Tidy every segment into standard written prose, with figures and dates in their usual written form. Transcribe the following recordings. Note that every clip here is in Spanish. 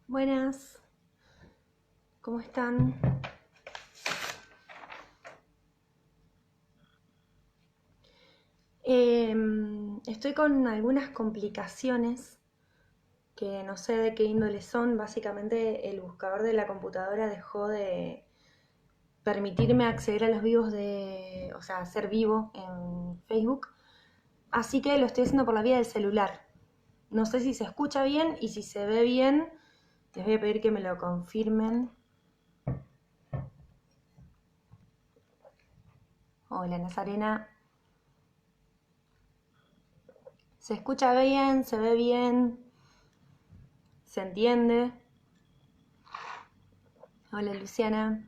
Buenas, ¿cómo están? Estoy con algunas complicaciones que no sé de qué índole son. Básicamente el buscador de la computadora dejó de permitirme acceder a los vivos o sea, ser vivo en Facebook. Así que lo estoy haciendo por la vía del celular. No sé si se escucha bien y si se ve bien, les voy a pedir que me lo confirmen. Hola, Nazarena. ¿Se escucha bien? ¿Se ve bien? ¿Se entiende? Hola, Luciana.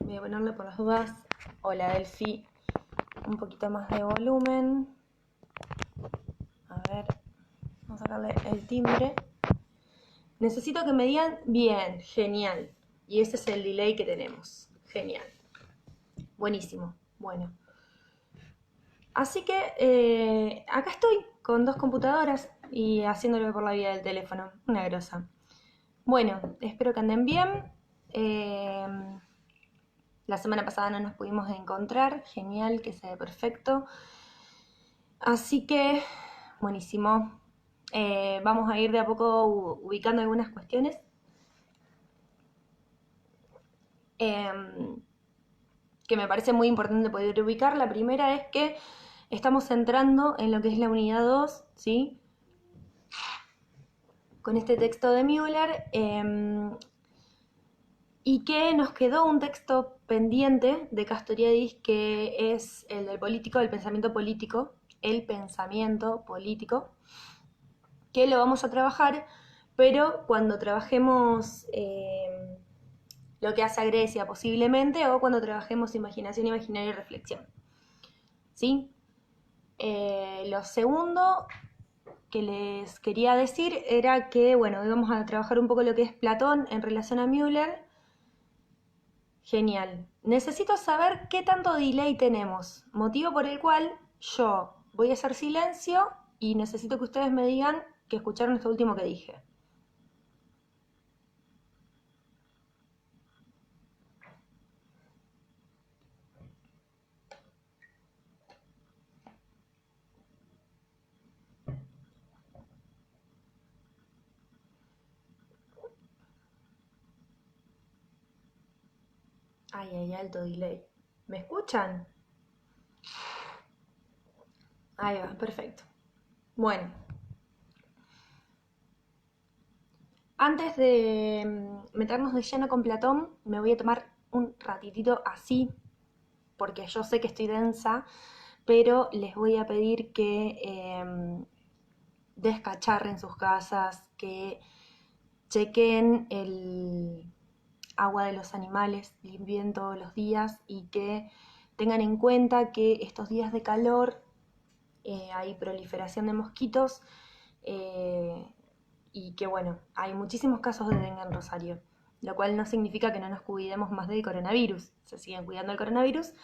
Voy a ponerle por las dudas. Hola, Delphi. Un poquito más de volumen. A ver, vamos a sacarle el timbre. Necesito que me digan bien, genial. Y ese es el delay que tenemos. Genial. Buenísimo. Bueno. Así que acá estoy con dos computadoras y haciéndolo por la vía del teléfono. Una grosa. Bueno, espero que anden bien. Eh, la semana pasada no nos pudimos encontrar. Genial, que se ve perfecto. Así que, buenísimo. Vamos a ir de a poco ubicando algunas cuestiones. Que me parece muy importante poder ubicar. La primera es que estamos entrando en lo que es la unidad 2, ¿sí? Con este texto de Müller. Y que nos quedó un texto pendiente de Castoriadis, que es el del político, del pensamiento político, el pensamiento político, que lo vamos a trabajar, pero cuando trabajemos lo que hace a Grecia posiblemente, o cuando trabajemos imaginación, imaginario y reflexión. ¿Sí? Lo segundo que les quería decir era que, bueno, hoy vamos a trabajar un poco lo que es Platón en relación a Müller. Genial. Necesito saber qué tanto delay tenemos, motivo por el cual yo voy a hacer silencio y necesito que ustedes me digan que escucharon esto último que dije. Ay, hay alto delay. ¿Me escuchan? Ahí va, perfecto. Bueno, antes de meternos de lleno con Platón, me voy a tomar un ratitito así, porque yo sé que estoy densa, pero les voy a pedir que descacharren sus casas, que chequen el agua de los animales, limpien todos los días y que tengan en cuenta que estos días de calor hay proliferación de mosquitos y que bueno, hay muchísimos casos de dengue en Rosario, lo cual no significa que no nos cuidemos más del coronavirus. Se siguen cuidando del coronavirus,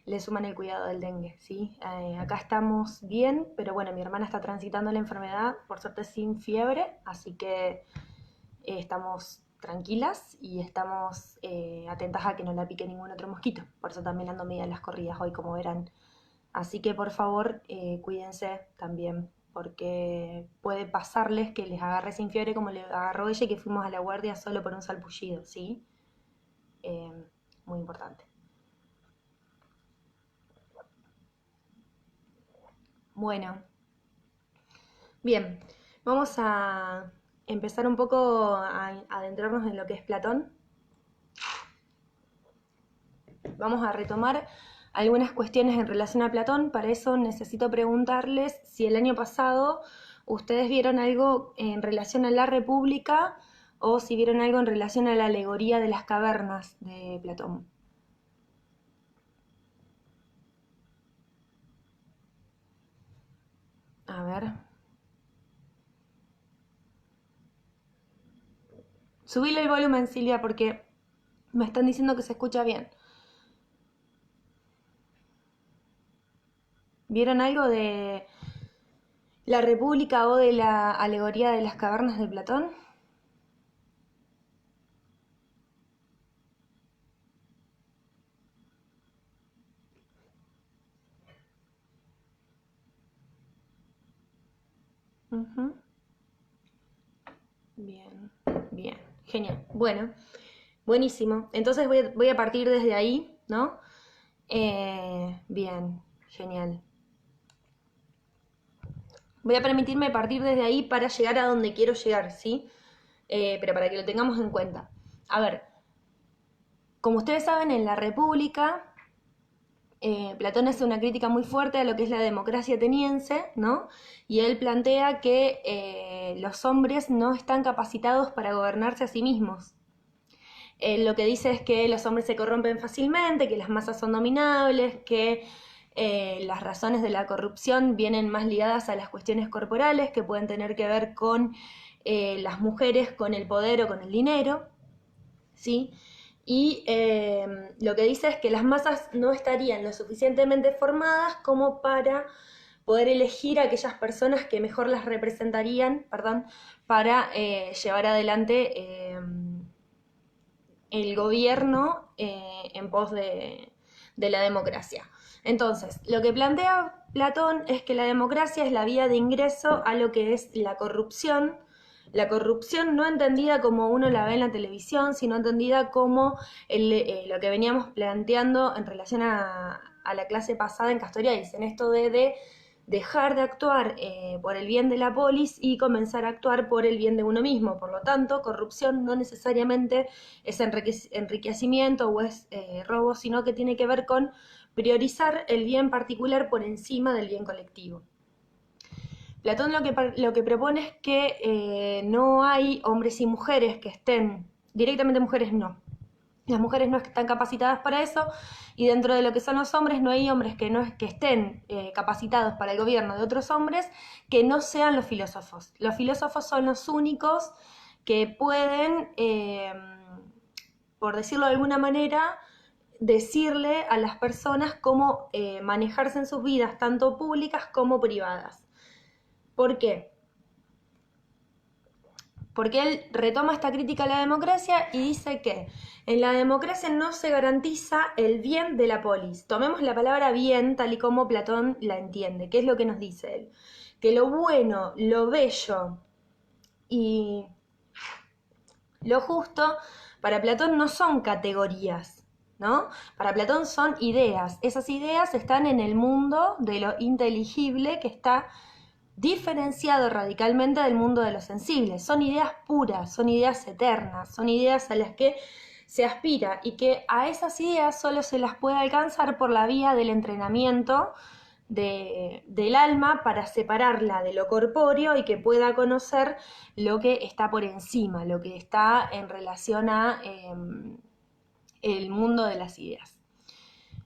le suman el cuidado del dengue, ¿sí? Acá estamos bien, pero bueno, mi hermana está transitando la enfermedad, por suerte sin fiebre, así que estamos tranquilas y estamos atentas a que no la pique ningún otro mosquito. Por eso también ando media en las corridas hoy, como verán. Así que por favor, cuídense también, porque puede pasarles que les agarre sin fiebre como le agarró ella y que fuimos a la guardia solo por un salpullido, ¿sí? Eh, Muy importante. Bueno, bien, vamos a empezar un poco a adentrarnos en lo que es Platón. Vamos a retomar algunas cuestiones en relación a Platón. Para eso necesito preguntarles si el año pasado ustedes vieron algo en relación a la República o si vieron algo en relación a la alegoría de las cavernas de Platón. A ver. Subile el volumen, Silvia, porque me están diciendo que se escucha bien. ¿Vieron algo de La República o de la alegoría de las cavernas de Platón. Uh-huh. Bien, bien, genial. Bueno, buenísimo. Entonces voy a partir desde ahí, ¿no? Bien, genial. Voy a permitirme partir desde ahí para llegar a donde quiero llegar, ¿sí? Pero para que lo tengamos en cuenta. A ver, como ustedes saben, en la República, Platón hace una crítica muy fuerte a lo que es la democracia ateniense, ¿no? Y él plantea que los hombres no están capacitados para gobernarse a sí mismos. Él lo que dice es que los hombres se corrompen fácilmente, que las masas son dominables, que las razones de la corrupción vienen más ligadas a las cuestiones corporales, que pueden tener que ver con las mujeres, con el poder o con el dinero, ¿sí? Y lo que dice es que las masas no estarían lo suficientemente formadas como para poder elegir a aquellas personas que mejor las representarían, perdón, para llevar adelante el gobierno en pos de la democracia. Entonces, lo que plantea Platón es que la democracia es la vía de ingreso a lo que es la corrupción no entendida como uno la ve en la televisión, sino entendida como lo que veníamos planteando en relación a la clase pasada en Castoriadis, en esto de dejar de actuar por el bien de la polis y comenzar a actuar por el bien de uno mismo. Por lo tanto, corrupción no necesariamente es enriquecimiento o es robo, sino que tiene que ver con priorizar el bien particular por encima del bien colectivo. Platón lo que propone es que no hay hombres y mujeres que estén, directamente mujeres no. Las mujeres no están capacitadas para eso y dentro de lo que son los hombres no hay hombres que estén capacitados para el gobierno de otros hombres que no sean los filósofos. Los filósofos son los únicos que pueden, por decirlo de alguna manera, decirle a las personas cómo manejarse en sus vidas, tanto públicas como privadas. ¿Por qué? Porque él retoma esta crítica a la democracia y dice que en la democracia no se garantiza el bien de la polis. Tomemos la palabra bien tal y como Platón la entiende. ¿Qué es lo que nos dice él? Que lo bueno, lo bello y lo justo para Platón no son categorías, ¿no? Para Platón son ideas. Esas ideas están en el mundo de lo inteligible que está diferenciado radicalmente del mundo de lo sensible. Son ideas puras, son ideas eternas, son ideas a las que se aspira y que a esas ideas solo se las puede alcanzar por la vía del entrenamiento del alma para separarla de lo corpóreo y que pueda conocer lo que está por encima, lo que está en relación a el mundo de las ideas.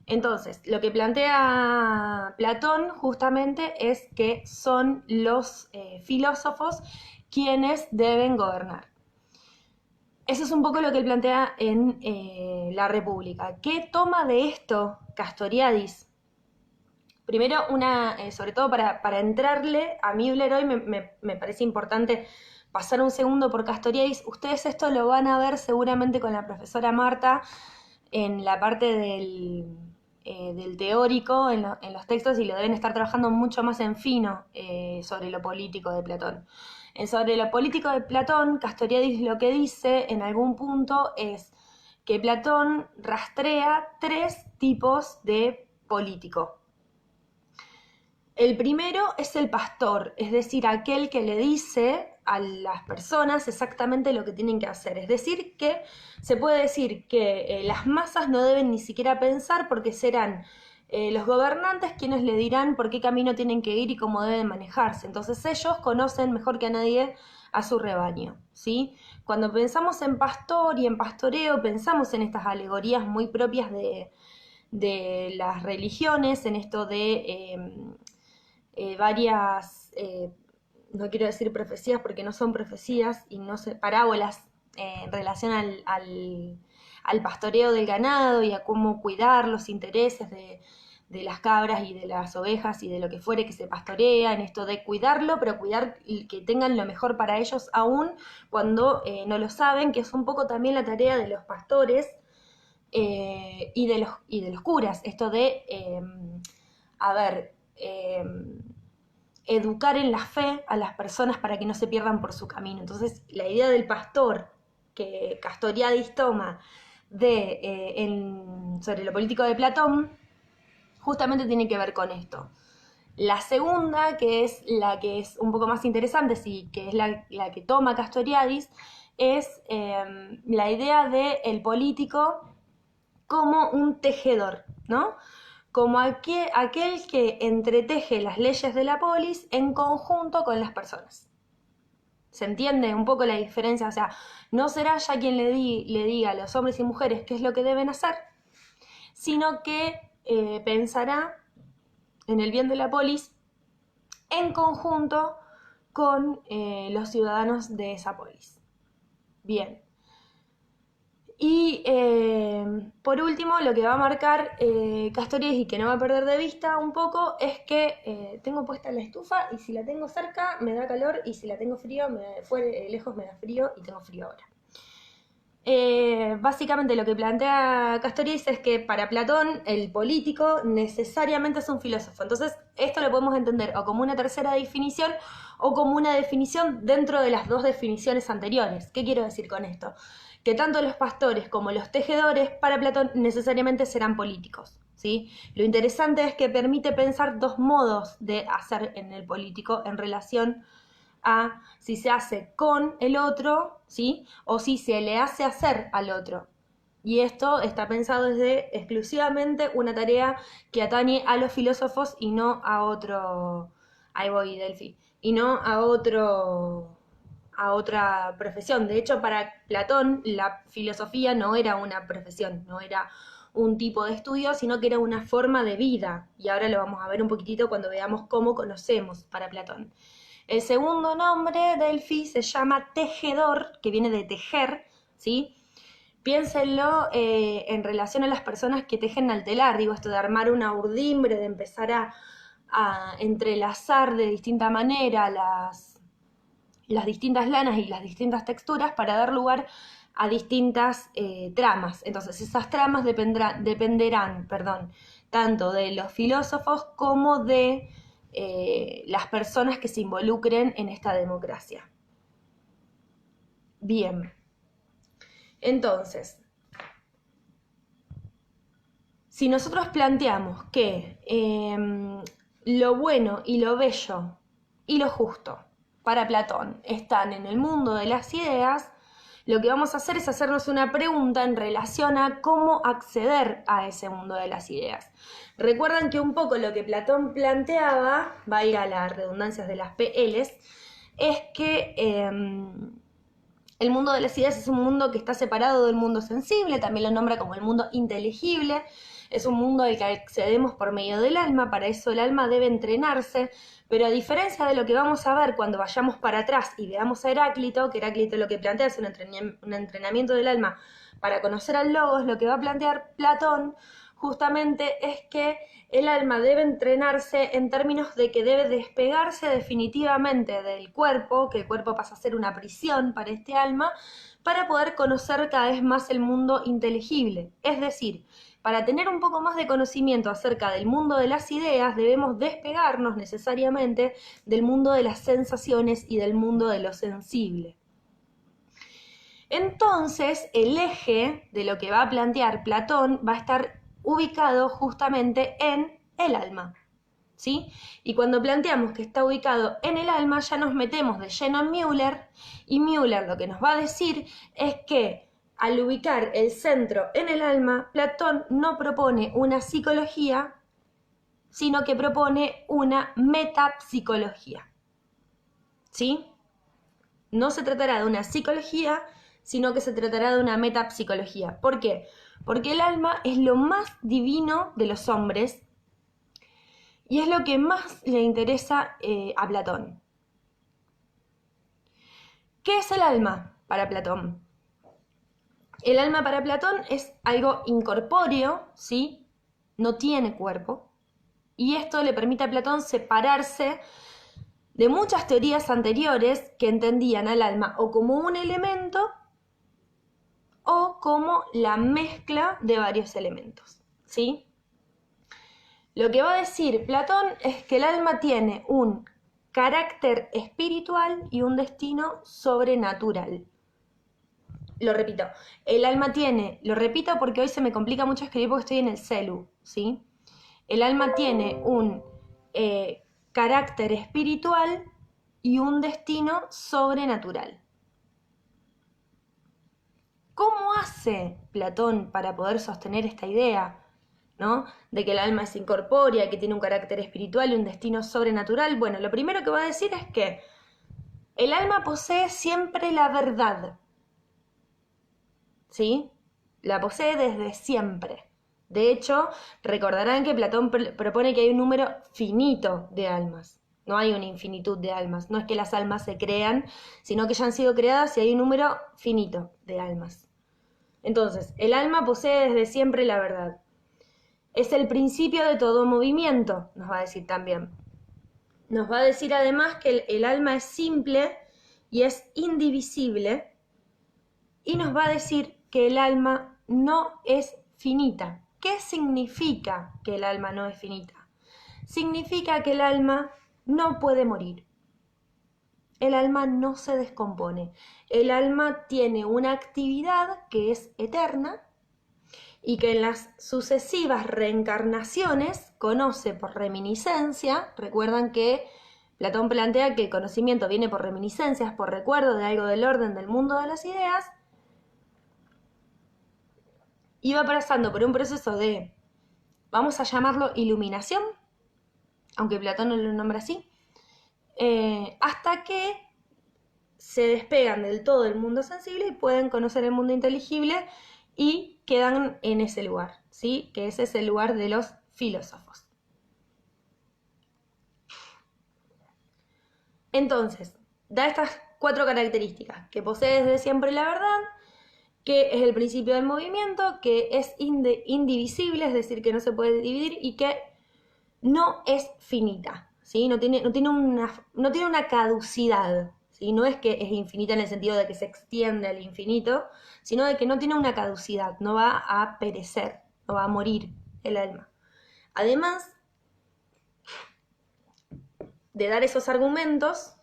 Entonces, lo que plantea Platón justamente es que son los filósofos quienes deben gobernar. Eso es un poco lo que él plantea en La República. ¿Qué toma de esto Castoriadis? Primero, sobre todo para entrarle a Müller hoy me parece importante pasar un segundo por Castoriadis. Ustedes esto lo van a ver seguramente con la profesora Marta en la parte del teórico, en los textos, y lo deben estar trabajando mucho más en fino sobre lo político de Platón. Sobre lo político de Platón, Castoriadis lo que dice en algún punto es que Platón rastrea 3 tipos de político. El primero es el pastor, es decir, aquel que le dice a las personas exactamente lo que tienen que hacer. Es decir, que se puede decir que las masas no deben ni siquiera pensar porque serán los gobernantes quienes le dirán por qué camino tienen que ir y cómo deben manejarse. Entonces ellos conocen mejor que a nadie a su rebaño, ¿sí? Cuando pensamos en pastor y en pastoreo, pensamos en estas alegorías muy propias de las religiones, en esto de varias, no quiero decir profecías porque no son profecías, y no sé, parábolas en relación al pastoreo del ganado y a cómo cuidar los intereses de las cabras y de las ovejas y de lo que fuere que se pastorea, en esto de cuidarlo, pero cuidar que tengan lo mejor para ellos aún cuando no lo saben, que es un poco también la tarea de los pastores y de los curas, esto de, educar en la fe a las personas para que no se pierdan por su camino. Entonces, la idea del pastor que Castoriadis toma sobre lo político de Platón, justamente tiene que ver con esto. La segunda, que es la que es un poco más interesante, sí, que es la que toma Castoriadis, es la idea del político como un tejedor, ¿no? Como aquel que entreteje las leyes de la polis en conjunto con las personas. ¿Se entiende un poco la diferencia? O sea, no será ya quien le diga a los hombres y mujeres qué es lo que deben hacer, sino que pensará en el bien de la polis en conjunto con los ciudadanos de esa polis. Bien. Y por último, lo que va a marcar Castoriadis y que no va a perder de vista un poco es que tengo puesta la estufa y si la tengo cerca me da calor y si la tengo frío, lejos me da frío y tengo frío ahora. Básicamente lo que plantea Castoriadis es que para Platón el político necesariamente es un filósofo. Entonces esto lo podemos entender o como una tercera definición o como una definición dentro de las dos definiciones anteriores. ¿Qué quiero decir con esto? Que tanto los pastores como los tejedores para Platón necesariamente serán políticos, ¿sí? Lo interesante es que permite pensar dos modos de hacer en el político en relación a si se hace con el otro, ¿sí? O si se le hace hacer al otro. Y esto está pensado desde exclusivamente una tarea que atañe a los filósofos y no a otro, ahí voy Delphi, y no a otra profesión. De hecho, para Platón la filosofía no era una profesión, no era un tipo de estudio, sino que era una forma de vida. Y ahora lo vamos a ver un poquitito cuando veamos cómo conocemos para Platón. El segundo nombre Delphi se llama tejedor, que viene de tejer, ¿sí? Piénsenlo en relación a las personas que tejen al telar, digo esto de armar una urdimbre, de empezar a entrelazar de distinta manera las distintas lanas y las distintas texturas para dar lugar a distintas tramas. Entonces esas tramas dependerán, tanto de los filósofos como de las personas que se involucren en esta democracia. Bien, entonces, si nosotros planteamos que lo bueno y lo bello y lo justo para Platón están en el mundo de las ideas, lo que vamos a hacer es hacernos una pregunta en relación a cómo acceder a ese mundo de las ideas. Recuerdan que un poco lo que Platón planteaba, valga las redundancias de las PLs, es que el mundo de las ideas es un mundo que está separado del mundo sensible, también lo nombra como el mundo inteligible, es un mundo al que accedemos por medio del alma, para eso el alma debe entrenarse, pero a diferencia de lo que vamos a ver cuando vayamos para atrás y veamos a Heráclito, que Heráclito lo que plantea es un entrenamiento del alma para conocer al logos, lo que va a plantear Platón justamente es que el alma debe entrenarse en términos de que debe despegarse definitivamente del cuerpo, que el cuerpo pasa a ser una prisión para este alma, para poder conocer cada vez más el mundo inteligible. Es decir, para tener un poco más de conocimiento acerca del mundo de las ideas, debemos despegarnos necesariamente del mundo de las sensaciones y del mundo de lo sensible. Entonces, el eje de lo que va a plantear Platón va a estar ubicado justamente en el alma, ¿sí? Y cuando planteamos que está ubicado en el alma, ya nos metemos de lleno en Müller, y Müller lo que nos va a decir es que al ubicar el centro en el alma, Platón no propone una psicología, sino que propone una metapsicología, ¿sí? No se tratará de una psicología, sino que se tratará de una metapsicología. ¿Por qué? Porque el alma es lo más divino de los hombres y es lo que más le interesa a Platón. ¿Qué es el alma para Platón? El alma para Platón es algo incorpóreo, ¿sí? No tiene cuerpo, Y esto le permite a Platón separarse de muchas teorías anteriores que entendían al alma o como un elemento o como la mezcla de varios elementos, ¿sí? Lo que va a decir Platón es que el alma tiene un carácter espiritual y un destino sobrenatural. Lo repito, el alma tiene, lo repito porque hoy se me complica mucho escribir porque estoy en el celu, ¿sí? El alma tiene un carácter espiritual y un destino sobrenatural. ¿Cómo hace Platón para poder sostener esta idea, ¿no?, de que el alma es incorpórea, que tiene un carácter espiritual y un destino sobrenatural? Bueno, lo primero que va a decir es que el alma posee siempre la verdad, ¿sí? La posee desde siempre. De hecho, recordarán que Platón propone que hay un número finito de almas. No hay una infinitud de almas. No es que las almas se crean, sino que ya han sido creadas y hay un número finito de almas. Entonces, el alma posee desde siempre la verdad. Es el principio de todo movimiento, nos va a decir también. Nos va a decir además que el alma es simple y es indivisible. Y nos va a decir que el alma no es finita. ¿Qué significa que el alma no es finita? Significa que el alma no puede morir. El alma no se descompone. El alma tiene una actividad que es eterna y que en las sucesivas reencarnaciones conoce por reminiscencia. Recuerdan que Platón plantea que el conocimiento viene por reminiscencias, por recuerdo de algo del orden del mundo de las ideas. Y va pasando por un proceso de, vamos a llamarlo iluminación, aunque Platón no lo nombra así, hasta que se despegan del todo del mundo sensible y pueden conocer el mundo inteligible y quedan en ese lugar, ¿sí? Que ese es el lugar de los filósofos. Entonces, da estas 4 características: que posee desde siempre la verdad, que es el principio del movimiento, que es indivisible, es decir, que no se puede dividir, y que no es finita, ¿sí? No tiene una caducidad, ¿sí? No es que es infinita en el sentido de que se extiende al infinito, sino de que no tiene una caducidad, no va a perecer, no va a morir el alma. Además de dar esos argumentos,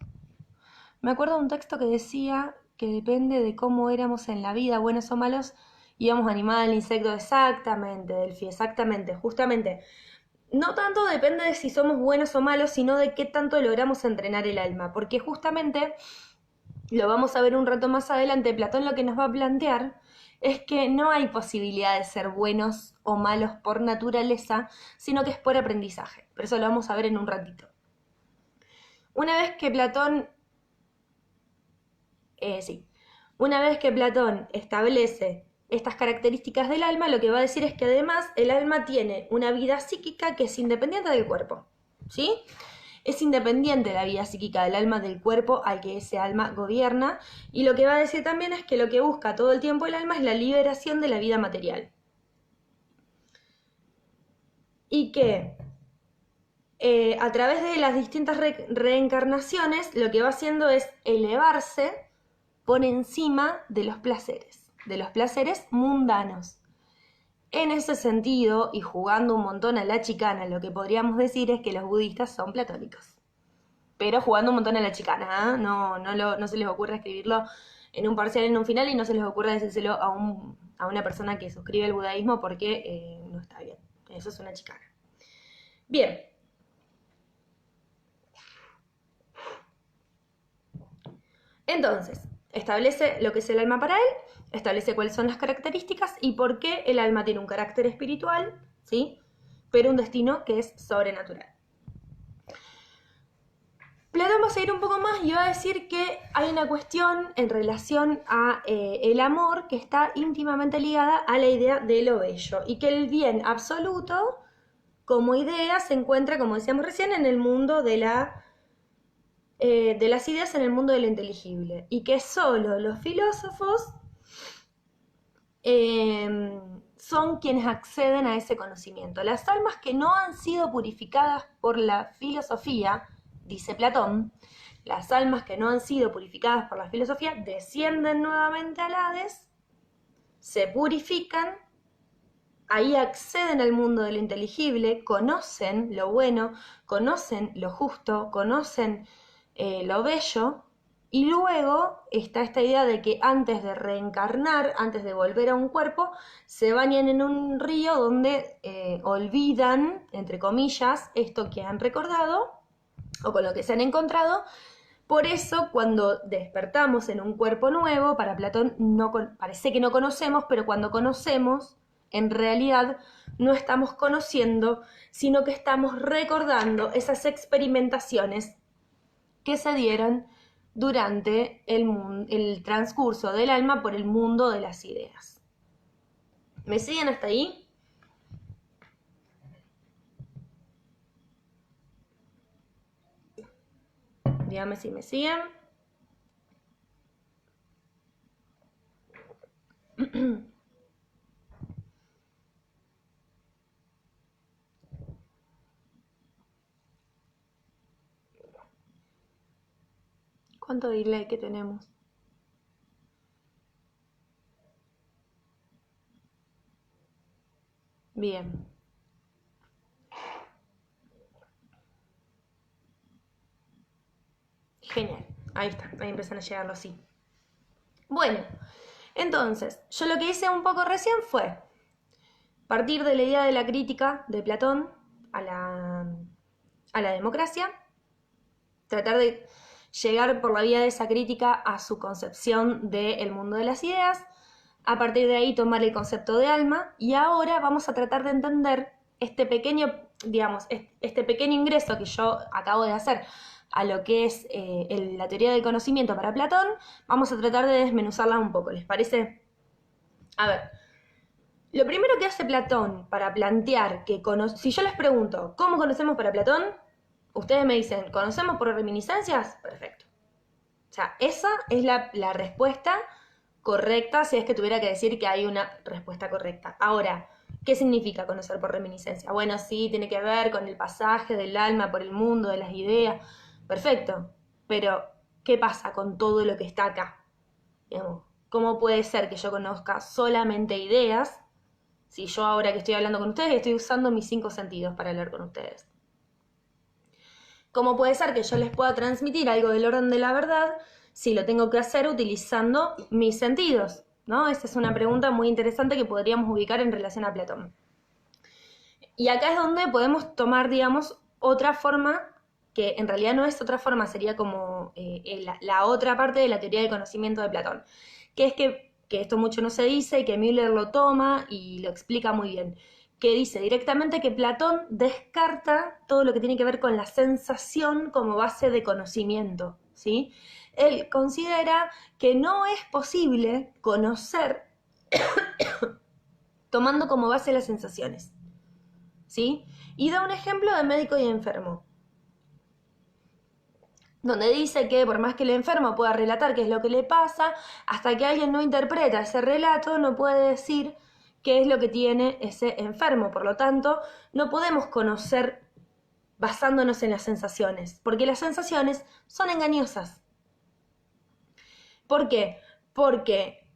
me acuerdo de un texto que decía que depende de cómo éramos en la vida, buenos o malos, íbamos animal, insecto, exactamente, Delphi, exactamente, justamente. No tanto depende de si somos buenos o malos, sino de qué tanto logramos entrenar el alma, porque justamente, lo vamos a ver un rato más adelante, Platón lo que nos va a plantear es que no hay posibilidad de ser buenos o malos por naturaleza, sino que es por aprendizaje, pero eso lo vamos a ver en un ratito. Una vez que Platón establece estas características del alma, lo que va a decir es que además el alma tiene una vida psíquica que es independiente del cuerpo, ¿sí? Es independiente la vida psíquica del alma del cuerpo al que ese alma gobierna, y lo que va a decir también es que lo que busca todo el tiempo el alma es la liberación de la vida material. Y que a través de las distintas reencarnaciones lo que va haciendo es elevarse por encima de los placeres mundanos. En ese sentido, y jugando un montón a la chicana, lo que podríamos decir es que los budistas son platónicos. Pero jugando un montón a la chicana, ¿eh? No se les ocurre escribirlo en un parcial, en un final, y no se les ocurre decírselo a una persona que suscribe el budaísmo porque no está bien. Eso es una chicana. Bien. Entonces, establece lo que es el alma para él, establece cuáles son las características y por qué el alma tiene un carácter espiritual, ¿sí?, pero un destino que es sobrenatural. Platón va a seguir un poco más y va a decir que hay una cuestión en relación a el amor que está íntimamente ligada a la idea de lo bello, y que el bien absoluto como idea se encuentra, como decíamos recién, en el mundo de las ideas, en el mundo de lo inteligible, y que solo los filósofos son quienes acceden a ese conocimiento. Las almas que no han sido purificadas por la filosofía, dice Platón, las almas que no han sido purificadas por la filosofía descienden nuevamente al Hades, se purifican, ahí acceden al mundo de lo inteligible, conocen lo bueno, conocen lo justo, conocen lo bello, y luego está esta idea de que antes de reencarnar, antes de volver a un cuerpo, se bañan en un río donde olvidan, entre comillas, esto que han recordado o con lo que se han encontrado. Por eso, cuando despertamos en un cuerpo nuevo, para Platón parece que no conocemos, pero cuando conocemos, en realidad no estamos conociendo, sino que estamos recordando esas experimentaciones que se dieron durante el transcurso del alma por el mundo de las ideas. ¿Me siguen hasta ahí? Dígame si me siguen. ¿Cuánto delay que tenemos? Bien. Genial. Ahí está. Ahí empiezan a llegar los sí. Bueno, entonces, yo lo que hice un poco recién fue partir de la idea de la crítica de Platón a la democracia, tratar de llegar por la vía de esa crítica a su concepción del mundo de las ideas, a partir de ahí tomar el concepto de alma, y ahora vamos a tratar de entender este pequeño, digamos, este pequeño ingreso que yo acabo de hacer a lo que es la teoría del conocimiento para Platón. Vamos a tratar de desmenuzarla un poco, ¿les parece? A ver, lo primero que hace Platón para plantear que si yo les pregunto, ¿cómo conocemos para Platón? Ustedes me dicen, ¿conocemos por reminiscencias? Perfecto. O sea, esa es la respuesta correcta, si es que tuviera que decir que hay una respuesta correcta. Ahora, ¿qué significa conocer por reminiscencia? Bueno, sí, tiene que ver con el pasaje del alma por el mundo, de las ideas. Perfecto. Pero, ¿qué pasa con todo lo que está acá? Digamos, ¿cómo puede ser que yo conozca solamente ideas si yo ahora que estoy hablando con ustedes estoy usando mis 5 sentidos para hablar con ustedes? ¿Cómo puede ser que yo les pueda transmitir algo del orden de la verdad si lo tengo que hacer utilizando mis sentidos? ¿No? Esa es una pregunta muy interesante que podríamos ubicar en relación a Platón. Y acá es donde podemos tomar, digamos, otra forma, que en realidad no es otra forma, sería como la otra parte de la teoría del conocimiento de Platón, que es que esto mucho no se dice y que Müller lo toma y lo explica muy bien, que dice directamente que Platón descarta todo lo que tiene que ver con la sensación como base de conocimiento, ¿sí? Él considera que no es posible conocer tomando como base las sensaciones, ¿sí? Y da un ejemplo de médico y enfermo, donde dice que por más que el enfermo pueda relatar qué es lo que le pasa, hasta que alguien no interpreta ese relato, no puede decir qué es lo que tiene ese enfermo. Por lo tanto, no podemos conocer basándonos en las sensaciones, porque las sensaciones son engañosas. ¿Por qué? Porque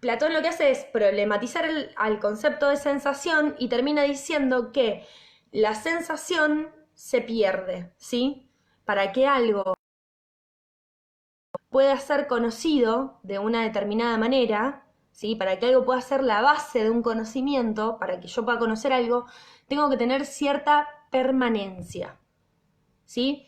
Platón lo que hace es problematizar al concepto de sensación y termina diciendo que la sensación se pierde, ¿sí? Para que algo pueda ser conocido de una determinada manera, ¿sí? Para que algo pueda ser la base de un conocimiento, para que yo pueda conocer algo, tengo que tener cierta permanencia, ¿sí?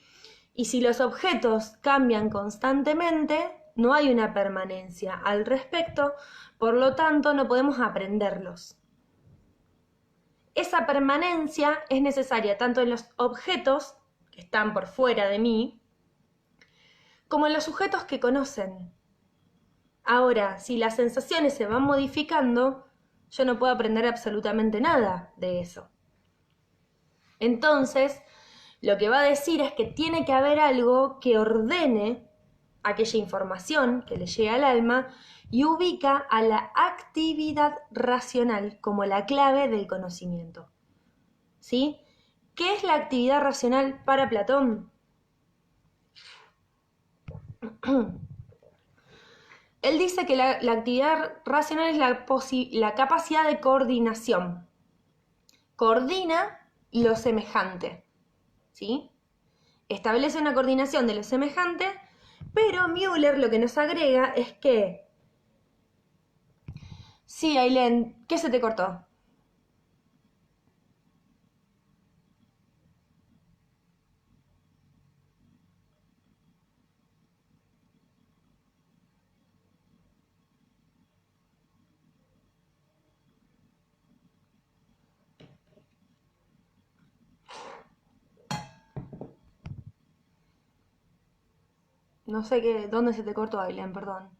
Y si los objetos cambian constantemente, no hay una permanencia al respecto, por lo tanto no podemos aprenderlos. Esa permanencia es necesaria tanto en los objetos que están por fuera de mí, como en los sujetos que conocen. Ahora, si las sensaciones se van modificando, yo no puedo aprender absolutamente nada de eso. Entonces, lo que va a decir es que tiene que haber algo que ordene aquella información que le llega al alma y ubica a la actividad racional como la clave del conocimiento. ¿Sí? ¿Qué es la actividad racional para Platón? Él dice que la actividad racional es la capacidad de coordinación. Coordina lo semejante, ¿sí? Establece una coordinación de lo semejante, pero Müller lo que nos agrega es que... Sí, Ailén, ¿qué se te cortó? No sé qué, dónde se te cortó, Ailén, perdón.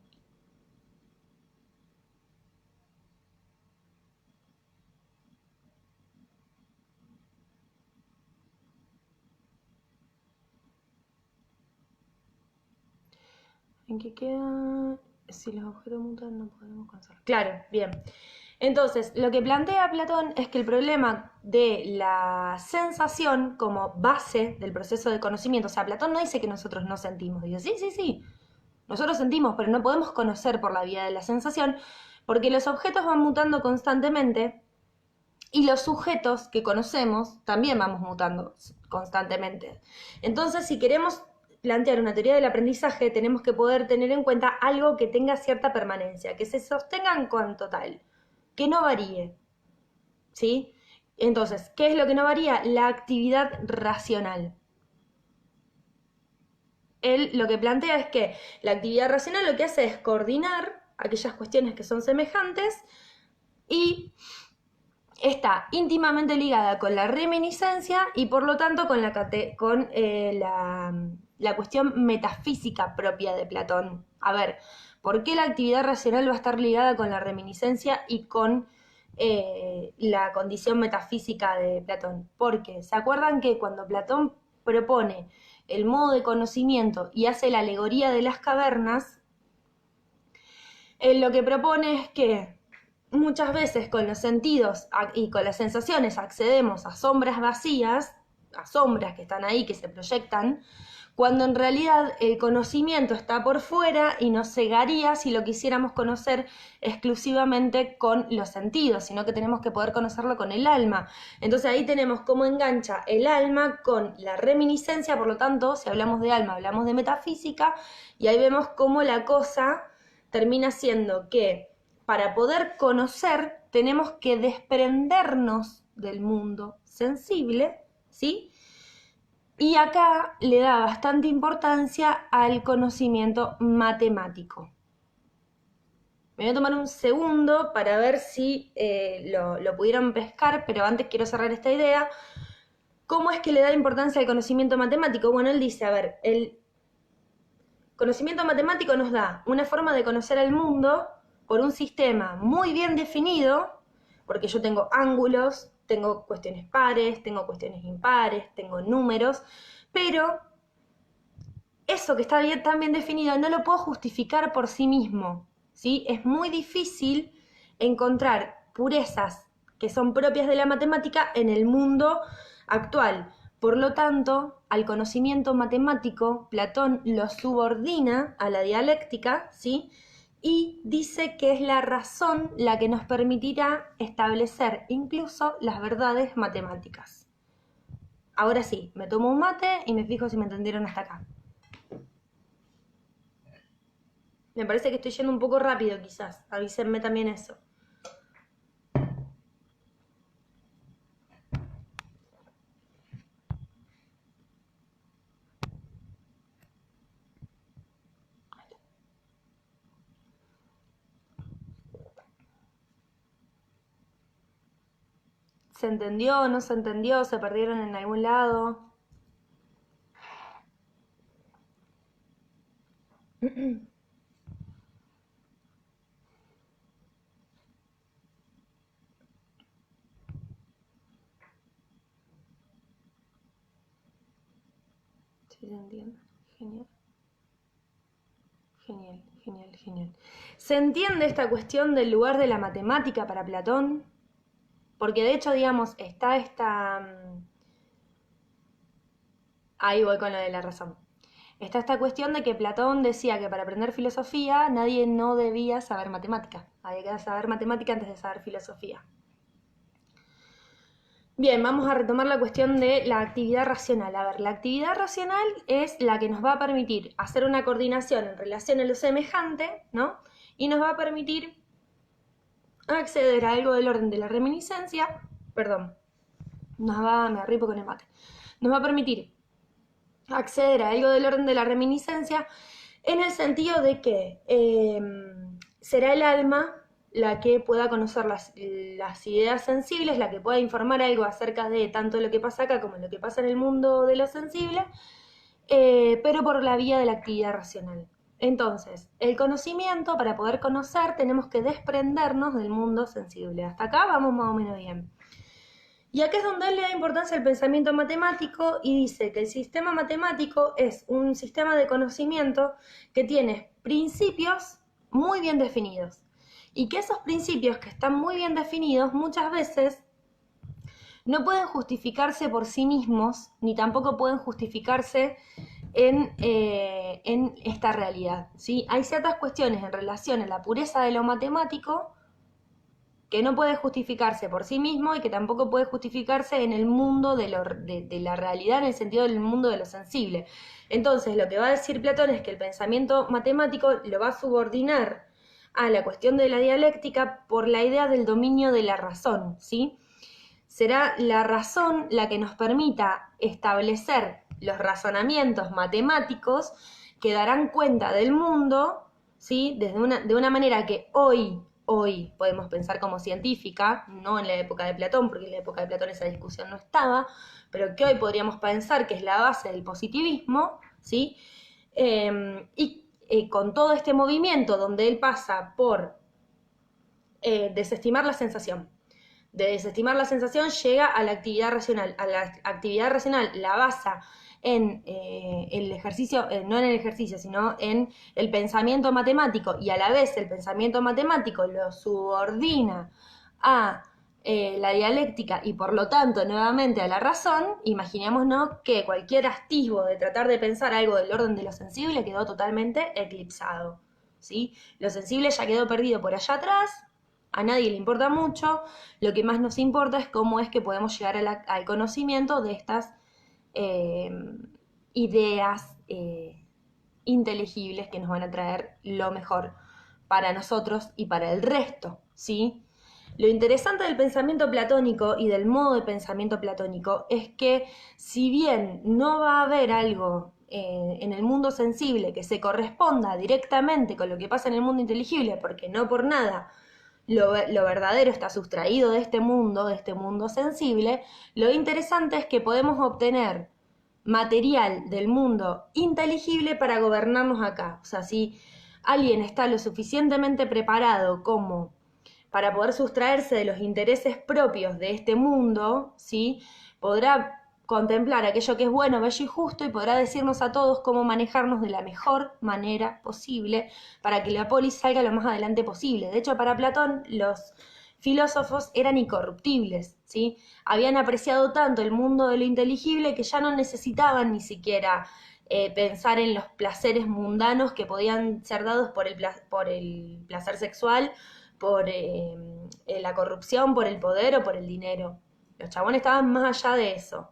¿En qué queda? Si los objetos mutan no podemos conocerlos. Claro, bien. Entonces, lo que plantea Platón es que el problema de la sensación como base del proceso de conocimiento, o sea, Platón no dice que nosotros no sentimos, dice, sí, sí, sí, nosotros sentimos, pero no podemos conocer por la vía de la sensación, porque los objetos van mutando constantemente y los sujetos que conocemos también vamos mutando constantemente. Entonces, si queremos plantear una teoría del aprendizaje, tenemos que poder tener en cuenta algo que tenga cierta permanencia, que se sostenga en cuanto tal, que no varíe, ¿sí? Entonces, ¿qué es lo que no varía? La actividad racional. Él lo que plantea es que la actividad racional lo que hace es coordinar aquellas cuestiones que son semejantes y está íntimamente ligada con la reminiscencia y por lo tanto con la cuestión metafísica propia de Platón. A ver, ¿por qué la actividad racional va a estar ligada con la reminiscencia y con la condición metafísica de Platón? Porque, ¿se acuerdan que cuando Platón propone el modo de conocimiento y hace la alegoría de las cavernas, él lo que propone es que muchas veces con los sentidos y con las sensaciones accedemos a sombras vacías, a sombras que están ahí, que se proyectan, cuando en realidad el conocimiento está por fuera y nos cegaría si lo quisiéramos conocer exclusivamente con los sentidos, sino que tenemos que poder conocerlo con el alma. Entonces ahí tenemos cómo engancha el alma con la reminiscencia, por lo tanto, si hablamos de alma, hablamos de metafísica, y ahí vemos cómo la cosa termina siendo que para poder conocer tenemos que desprendernos del mundo sensible, ¿sí? Y acá le da bastante importancia al conocimiento matemático. Me voy a tomar un segundo para ver si lo pudieron pescar, pero antes quiero cerrar esta idea. ¿Cómo es que le da importancia al conocimiento matemático? Bueno, él dice, a ver, el conocimiento matemático nos da una forma de conocer el mundo por un sistema muy bien definido, porque yo tengo ángulos, tengo cuestiones pares, tengo cuestiones impares, tengo números, pero eso que está tan bien definido no lo puedo justificar por sí mismo, ¿sí? Es muy difícil encontrar purezas que son propias de la matemática en el mundo actual. Por lo tanto, al conocimiento matemático, Platón lo subordina a la dialéctica, ¿sí? Y dice que es la razón la que nos permitirá establecer incluso las verdades matemáticas. Ahora sí, me tomo un mate y me fijo si me entendieron hasta acá. Me parece que estoy yendo un poco rápido quizás. Avísenme también eso. ¿Se entendió? ¿No se entendió? ¿Se perdieron en algún lado? Sí, se entiende. Genial. Genial, genial. ¿Se entiende esta cuestión del lugar de la matemática para Platón? Porque de hecho, digamos, está ahí voy con lo de la razón. Está esta cuestión de que Platón decía que para aprender filosofía nadie no debía saber matemática. Había que saber matemática antes de saber filosofía. Bien, vamos a retomar la cuestión de la actividad racional. A ver, la actividad racional es la que nos va a permitir hacer una coordinación en relación a lo semejante, ¿no? Y nos va a permitir acceder a algo del orden de la reminiscencia, perdón, me arripo con el mate, nos va a permitir acceder a algo del orden de la reminiscencia en el sentido de que será el alma la que pueda conocer las ideas sensibles, la que pueda informar algo acerca de tanto lo que pasa acá como lo que pasa en el mundo de lo sensible, pero por la vía de la actividad racional. Entonces, el conocimiento, para poder conocer, tenemos que desprendernos del mundo sensible. Hasta acá vamos más o menos bien. Y acá es donde él le da importancia al pensamiento matemático y dice que el sistema matemático es un sistema de conocimiento que tiene principios muy bien definidos. Y que esos principios que están muy bien definidos muchas veces no pueden justificarse por sí mismos, ni tampoco pueden justificarse en esta realidad, ¿sí? Hay ciertas cuestiones en relación a la pureza de lo matemático que no puede justificarse por sí mismo y que tampoco puede justificarse en el mundo de la realidad, en el sentido del mundo de lo sensible. Entonces, lo que va a decir Platón es que el pensamiento matemático lo va a subordinar a la cuestión de la dialéctica por la idea del dominio de la razón, ¿sí? Será la razón la que nos permita establecer los razonamientos matemáticos que darán cuenta del mundo, ¿sí? De una manera que hoy podemos pensar como científica, no en la época de Platón, porque en la época de Platón esa discusión no estaba, pero que hoy podríamos pensar que es la base del positivismo, ¿sí? Con todo este movimiento donde él pasa por desestimar la sensación. De desestimar la sensación llega a la actividad racional. A la actividad racional la basa en el ejercicio, no en el ejercicio, sino en el pensamiento matemático, y a la vez el pensamiento matemático lo subordina a la dialéctica y por lo tanto nuevamente a la razón. Imaginémonos que cualquier atisbo de tratar de pensar algo del orden de lo sensible quedó totalmente eclipsado, ¿sí? Lo sensible ya quedó perdido por allá atrás. A nadie le importa mucho, lo que más nos importa es cómo es que podemos llegar al conocimiento de estas ideas inteligibles que nos van a traer lo mejor para nosotros y para el resto, ¿sí? Lo interesante del pensamiento platónico y del modo de pensamiento platónico es que si bien no va a haber algo en el mundo sensible que se corresponda directamente con lo que pasa en el mundo inteligible, porque no por nada lo verdadero está sustraído de este mundo sensible, lo interesante es que podemos obtener material del mundo inteligible para gobernarnos acá. O sea, si alguien está lo suficientemente preparado como para poder sustraerse de los intereses propios de este mundo, ¿sí? Podrá contemplar aquello que es bueno, bello y justo y podrá decirnos a todos cómo manejarnos de la mejor manera posible para que la polis salga lo más adelante posible. De hecho, para Platón, los filósofos eran incorruptibles, ¿sí? Habían apreciado tanto el mundo de lo inteligible que ya no necesitaban ni siquiera pensar en los placeres mundanos que podían ser dados por el placer sexual, por la corrupción, por el poder o por el dinero. Los chabones estaban más allá de eso.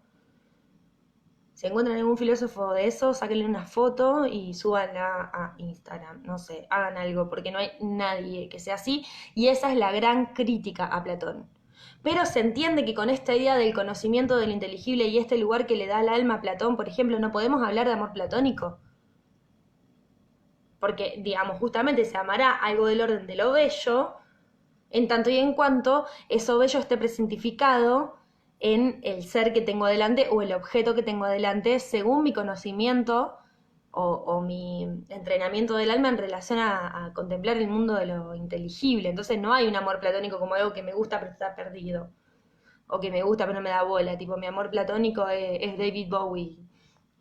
Si encuentran algún filósofo de eso, sáquenle una foto y súbanla a Instagram. No sé, hagan algo, porque no hay nadie que sea así. Y esa es la gran crítica a Platón. Pero se entiende que con esta idea del conocimiento del inteligible y este lugar que le da al alma a Platón, por ejemplo, no podemos hablar de amor platónico. Porque, digamos, justamente se amará algo del orden de lo bello, en tanto y en cuanto eso bello esté presentificado en el ser que tengo adelante o el objeto que tengo adelante según mi conocimiento o mi entrenamiento del alma en relación a contemplar el mundo de lo inteligible. Entonces no hay un amor platónico como algo que me gusta pero está perdido, o que me gusta pero no me da bola, tipo mi amor platónico es David Bowie.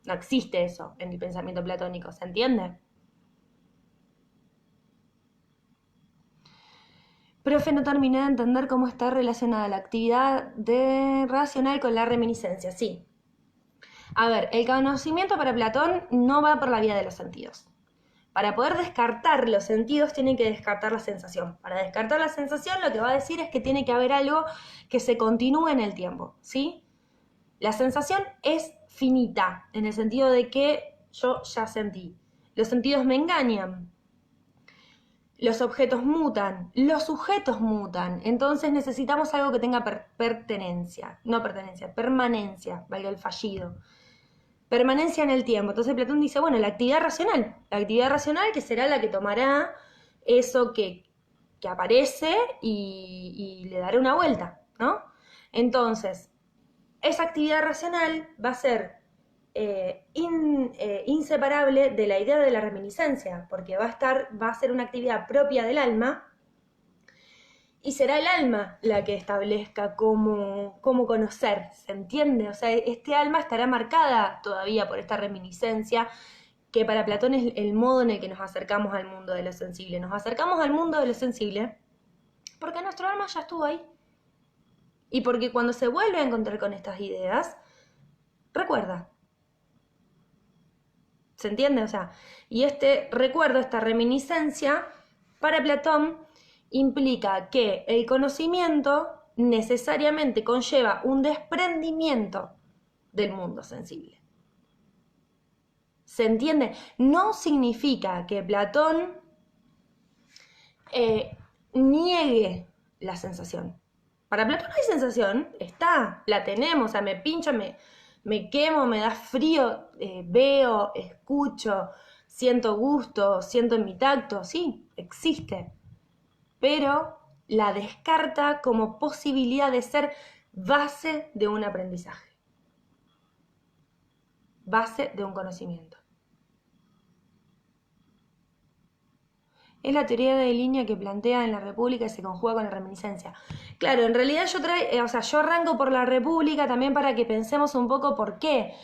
No existe eso en el pensamiento platónico, ¿se entiende? Profe, no terminé de entender cómo está relacionada la actividad racional con la reminiscencia. Sí. A ver, el conocimiento para Platón no va por la vía de los sentidos. Para poder descartar los sentidos tiene que descartar la sensación. Para descartar la sensación lo que va a decir es que tiene que haber algo que se continúe en el tiempo, ¿sí? La sensación es finita, en el sentido de que yo ya sentí. Los sentidos me engañan. Los objetos mutan, los sujetos mutan, entonces necesitamos algo que tenga permanencia, valga el fallido. Permanencia en el tiempo. Entonces Platón dice, bueno, la actividad racional que será la que tomará eso que aparece y le dará una vuelta, ¿no? Entonces, esa actividad racional va a ser inseparable de la idea de la reminiscencia, porque va a ser una actividad propia del alma y será el alma la que establezca cómo conocer, ¿se entiende? O sea, este alma estará marcada todavía por esta reminiscencia, que para Platón es el modo en el que nos acercamos al mundo de lo sensible. Nos acercamos al mundo de lo sensible porque nuestro alma ya estuvo ahí. Y porque cuando se vuelve a encontrar con estas ideas, recuerda. ¿Se entiende? O sea, y este recuerdo, esta reminiscencia, para Platón implica que el conocimiento necesariamente conlleva un desprendimiento del mundo sensible. ¿Se entiende? No significa que Platón niegue la sensación. Para Platón hay sensación, está, la tenemos, o sea, me pincho, me quemo, me da frío, veo, escucho, siento gusto, siento en mi tacto, sí, existe. Pero la descarta como posibilidad de ser base de un aprendizaje, base de un conocimiento. Es la teoría de línea que plantea en la República y se conjuga con la reminiscencia. Claro, en realidad yo arranco por la República también para que pensemos un poco por qué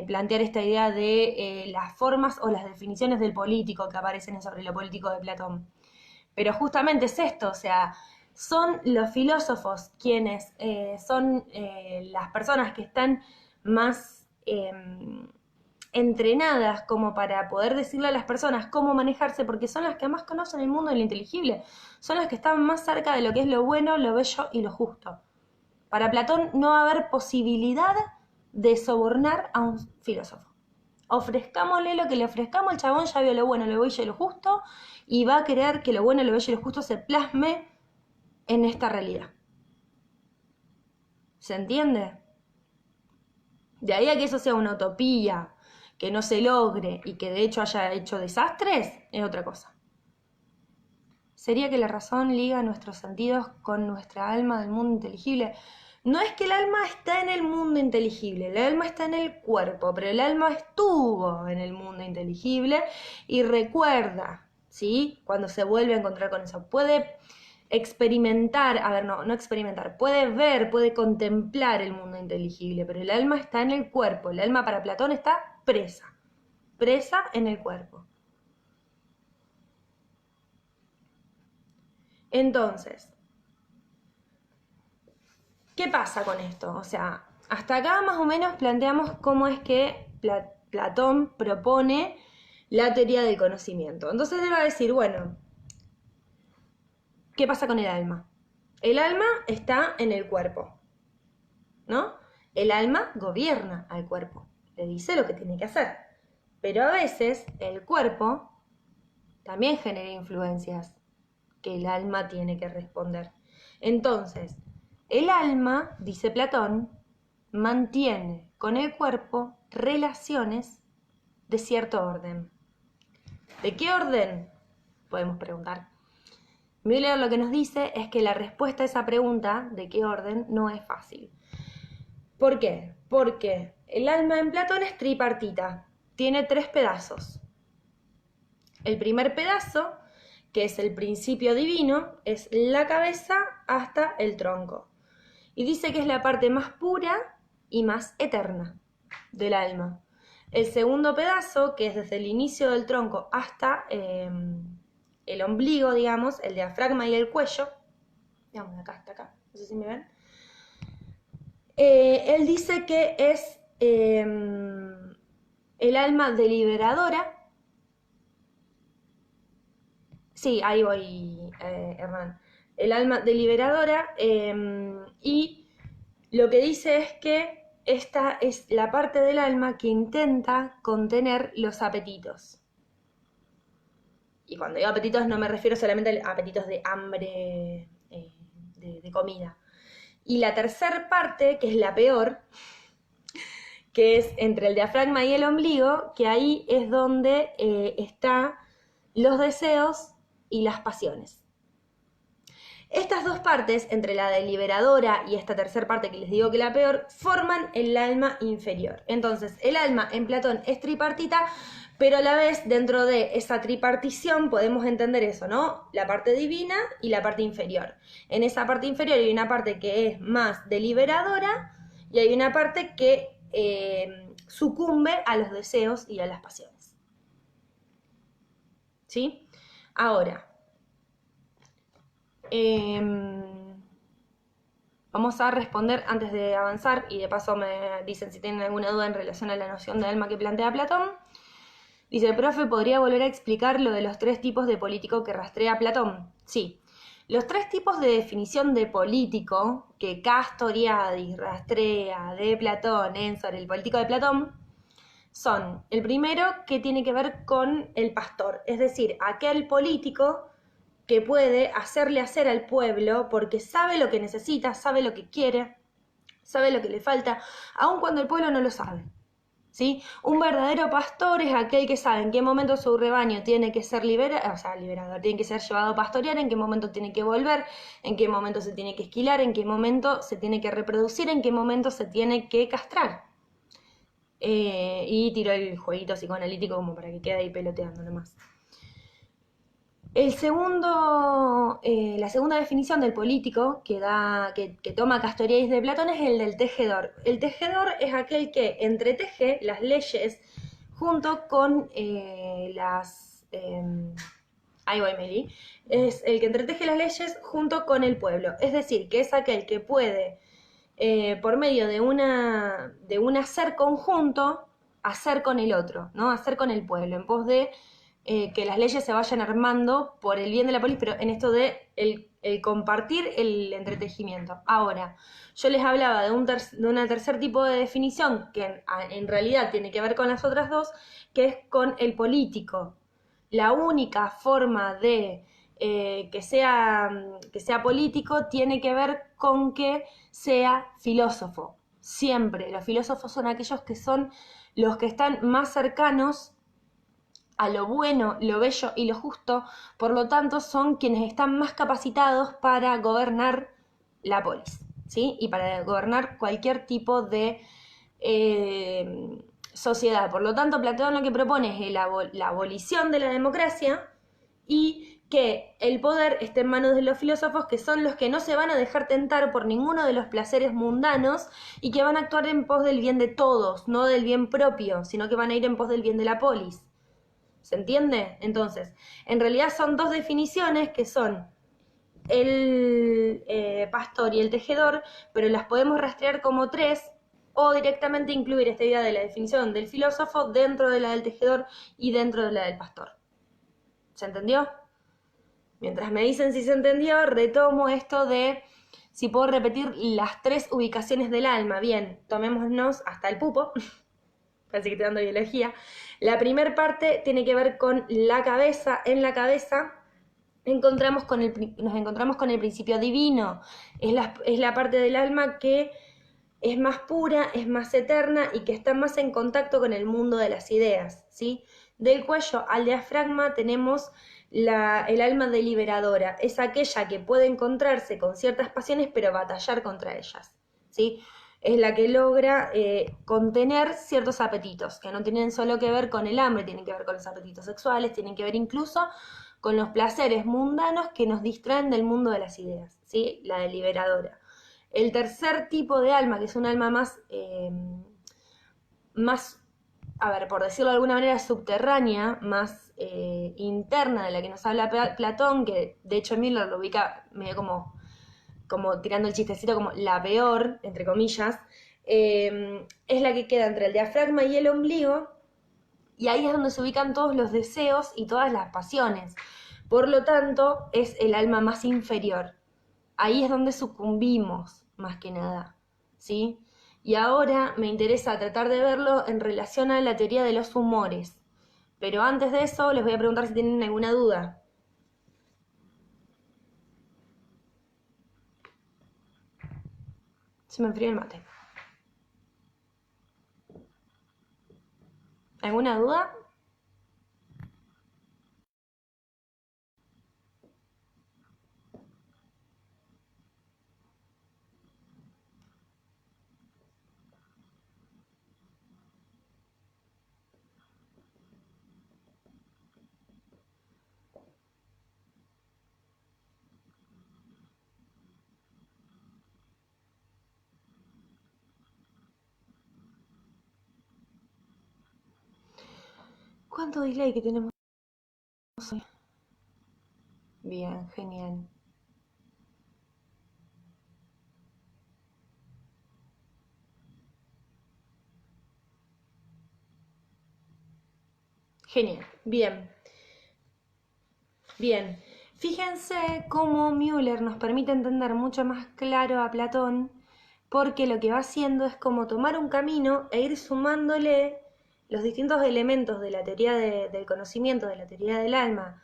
plantear esta idea de las formas o las definiciones del político que aparecen sobre lo político de Platón. Pero justamente es esto, o sea, son los filósofos quienes son las personas que están más entrenadas como para poder decirle a las personas cómo manejarse, porque son las que más conocen el mundo de lo inteligible, son las que están más cerca de lo que es lo bueno, lo bello y lo justo. Para Platón no va a haber posibilidad de sobornar a un filósofo. Ofrezcámosle lo que le ofrezcamos, el chabón ya vio lo bueno, lo bello y lo justo, y va a querer que lo bueno, lo bello y lo justo se plasme en esta realidad. ¿Se entiende? De ahí a que eso sea una utopía, que no se logre y que de hecho haya hecho desastres, es otra cosa. Sería que la razón liga nuestros sentidos con nuestra alma del mundo inteligible. No es que el alma está en el mundo inteligible, el alma está en el cuerpo, pero el alma estuvo en el mundo inteligible y recuerda, ¿sí? Cuando se vuelve a encontrar con eso, puede experimentar, no experimentar, puede ver, puede contemplar el mundo inteligible, pero el alma está en el cuerpo, el alma para Platón está presa en el cuerpo. Entonces, ¿qué pasa con esto? O sea, hasta acá más o menos planteamos cómo es que Platón propone la teoría del conocimiento. Entonces él va a decir, bueno, ¿qué pasa con el alma? El alma está en el cuerpo, ¿no? El alma gobierna al cuerpo, le dice lo que tiene que hacer. Pero a veces el cuerpo también genera influencias que el alma tiene que responder. Entonces, el alma, dice Platón, mantiene con el cuerpo relaciones de cierto orden. ¿De qué orden? Podemos preguntar. Müller lo que nos dice es que la respuesta a esa pregunta, ¿de qué orden?, no es fácil. ¿Por qué? Porque el alma en Platón es tripartita, tiene 3 pedazos. El primer pedazo, que es el principio divino, es la cabeza hasta el tronco. Y dice que es la parte más pura y más eterna del alma. El segundo pedazo, que es desde el inicio del tronco hasta el ombligo, digamos, el diafragma y el cuello. Digamos, acá hasta acá, no sé si me ven. Él dice que es el alma deliberadora. Sí, ahí voy, Hernán. El alma deliberadora, y lo que dice es que esta es la parte del alma que intenta contener los apetitos. Y cuando digo apetitos no me refiero solamente a apetitos de hambre, de comida. Y la tercera parte, que es la peor, que es entre el diafragma y el ombligo, que ahí es donde están los deseos y las pasiones. Estas dos partes, entre la deliberadora y esta tercera parte que les digo que la peor, forman el alma inferior. Entonces, el alma en Platón es tripartita, pero a la vez dentro de esa tripartición podemos entender eso, ¿no? La parte divina y la parte inferior. En esa parte inferior hay una parte que es más deliberadora y hay una parte que sucumbe a los deseos y a las pasiones. ¿Sí? Ahora, vamos a responder antes de avanzar, y de paso me dicen si tienen alguna duda en relación a la noción de alma que plantea Platón. Dice, profe, ¿podría volver a explicar lo de los 3 tipos de político que rastrea Platón? Sí. Los 3 tipos de definición de político que Castoriadis rastrea de Platón sobre el político de Platón son, el primero, que tiene que ver con el pastor, es decir, aquel político que puede hacerle hacer al pueblo porque sabe lo que necesita, sabe lo que quiere, sabe lo que le falta, aun cuando el pueblo no lo sabe. ¿Sí? Un verdadero pastor es aquel que sabe en qué momento su rebaño tiene que ser liberador, tiene que ser llevado a pastorear, en qué momento tiene que volver, en qué momento se tiene que esquilar, en qué momento se tiene que reproducir, en qué momento se tiene que castrar. Y tiró el jueguito psicoanalítico como para que quede ahí peloteando nomás. La segunda definición del político que toma Castoriadis de Platón es el del tejedor. El tejedor es aquel que entreteje las leyes junto con ahí voy, Meli. Es el que entreteje las leyes junto con el pueblo. Es decir, que es aquel que puede, por medio de un hacer conjunto, hacer con el otro, ¿no? Hacer con el pueblo, en pos de que las leyes se vayan armando por el bien de la polis, pero en esto de el compartir el entretejimiento. Ahora, yo les hablaba de un tercer tipo de definición que en realidad tiene que ver con las otras dos, que es con el político. La única forma de que sea político tiene que ver con que sea filósofo. Siempre, los filósofos son aquellos que son los que están más cercanos a lo bueno, lo bello y lo justo, por lo tanto son quienes están más capacitados para gobernar la polis, ¿sí? Y para gobernar cualquier tipo de sociedad. Por lo tanto, Platón lo que propone es la abolición de la democracia y que el poder esté en manos de los filósofos, que son los que no se van a dejar tentar por ninguno de los placeres mundanos y que van a actuar en pos del bien de todos, no del bien propio, sino que van a ir en pos del bien de la polis. ¿Se entiende? Entonces, en realidad son dos definiciones que son el pastor y el tejedor, pero las podemos rastrear como 3 o directamente incluir esta idea de la definición del filósofo dentro de la del tejedor y dentro de la del pastor. ¿Se entendió? Mientras me dicen si se entendió, retomo esto de si puedo repetir las 3 ubicaciones del alma. Bien, tomémonos hasta el pupo. Así que estoy dando biología. La primera parte tiene que ver con la cabeza. En la cabeza nos encontramos con el principio divino. Es la parte del alma que es más pura, es más eterna y que está más en contacto con el mundo de las ideas, ¿sí? Del cuello al diafragma tenemos el alma deliberadora. Es aquella que puede encontrarse con ciertas pasiones pero batallar contra ellas, ¿sí? Es la que logra contener ciertos apetitos, que no tienen solo que ver con el hambre, tienen que ver con los apetitos sexuales, tienen que ver incluso con los placeres mundanos que nos distraen del mundo de las ideas, ¿sí? La deliberadora. El tercer tipo de alma, que es un alma más a ver, por decirlo de alguna manera, subterránea, más interna de la que nos habla Platón, que de hecho Miller lo ubica medio como tirando el chistecito como la peor, entre comillas, es la que queda entre el diafragma y el ombligo, y ahí es donde se ubican todos los deseos y todas las pasiones. Por lo tanto, es el alma más inferior. Ahí es donde sucumbimos, más que nada, ¿sí? Y ahora me interesa tratar de verlo en relación a la teoría de los humores. Pero antes de eso, les voy a preguntar si tienen alguna duda. Se me enfrió el mate. ¿Alguna duda? ¿Cuánto delay que tenemos hoy? Bien, genial. Genial, bien. Bien, fíjense cómo Müller nos permite entender mucho más claro a Platón, porque lo que va haciendo es como tomar un camino e ir sumándole los distintos elementos de la teoría del conocimiento, de la teoría del alma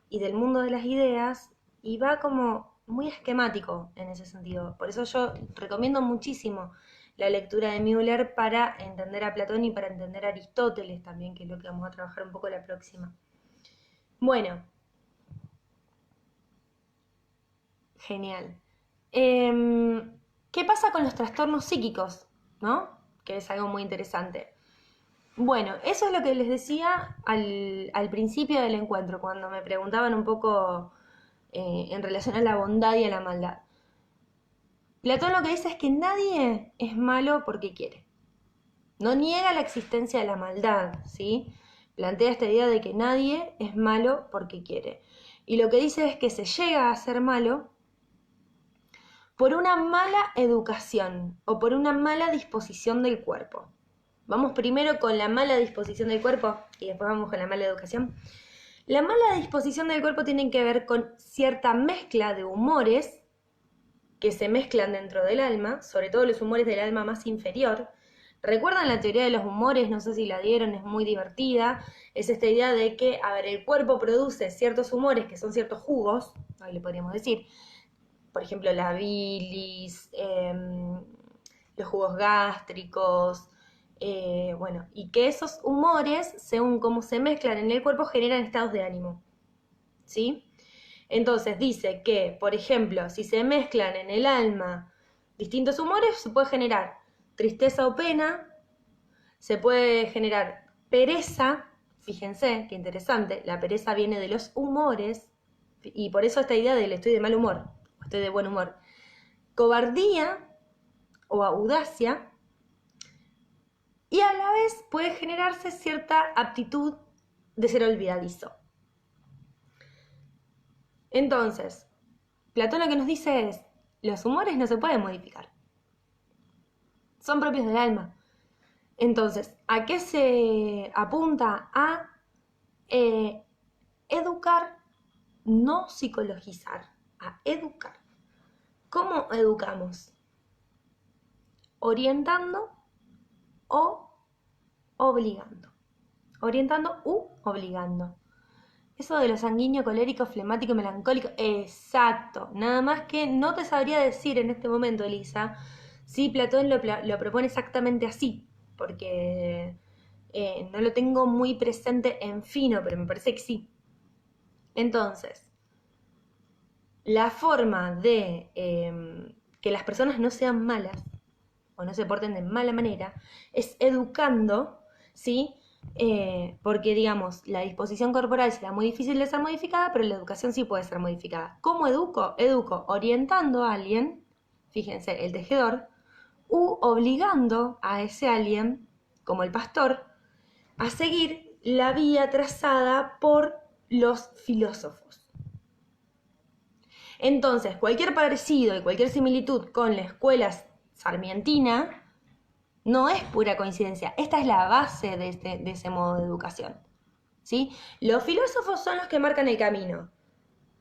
y del mundo de las ideas, y va como muy esquemático en ese sentido. Por eso yo recomiendo muchísimo la lectura de Müller para entender a Platón y para entender a Aristóteles también, que es lo que vamos a trabajar un poco la próxima. Bueno, genial. ¿Qué pasa con los trastornos psíquicos? ¿No? Que es algo muy interesante. Bueno, eso es lo que les decía al principio del encuentro, cuando me preguntaban un poco en relación a la bondad y a la maldad. Platón lo que dice es que nadie es malo porque quiere. No niega la existencia de la maldad, ¿sí? Plantea esta idea de que nadie es malo porque quiere. Y lo que dice es que se llega a ser malo por una mala educación o por una mala disposición del cuerpo. Vamos primero con la mala disposición del cuerpo y después vamos con la mala educación. La mala disposición del cuerpo tiene que ver con cierta mezcla de humores que se mezclan dentro del alma, sobre todo los humores del alma más inferior. ¿Recuerdan la teoría de los humores? No sé si la dieron, es muy divertida. Es esta idea de que, a ver, el cuerpo produce ciertos humores que son ciertos jugos, ahí le podríamos decir, por ejemplo, la bilis, los jugos gástricos, bueno, y que esos humores, según cómo se mezclan en el cuerpo, generan estados de ánimo, ¿sí? Entonces dice que, por ejemplo, si se mezclan en el alma distintos humores, se puede generar tristeza o pena, se puede generar pereza, fíjense, qué interesante, la pereza viene de los humores, y por eso esta idea del estoy de mal humor, estoy de buen humor. Cobardía o audacia, y a la vez puede generarse cierta aptitud de ser olvidadizo. Entonces, Platón lo que nos dice es, los humores no se pueden modificar, son propios del alma. Entonces, ¿a qué se apunta? A educar, no psicologizar, a educar. ¿Cómo educamos? Orientando o obligando. Orientando u obligando. Eso de lo sanguíneo, colérico, flemático y melancólico, exacto. Nada más que no te sabría decir en este momento, Elisa, si Platón lo propone exactamente así, porque no lo tengo muy presente en fino, pero me parece que sí. Entonces, la forma de que las personas no sean malas o no se porten de mala manera es educando, ¿sí? Porque, digamos, la disposición corporal será muy difícil de ser modificada, pero la educación sí puede ser modificada. ¿Cómo educo? Educo orientando a alguien, fíjense, el tejedor, u obligando a ese alguien, como el pastor, a seguir la vía trazada por los filósofos. Entonces, cualquier parecido y cualquier similitud con la escuela sarmientina no es pura coincidencia. Esta es la base de ese modo de educación, ¿sí? Los filósofos son los que marcan el camino.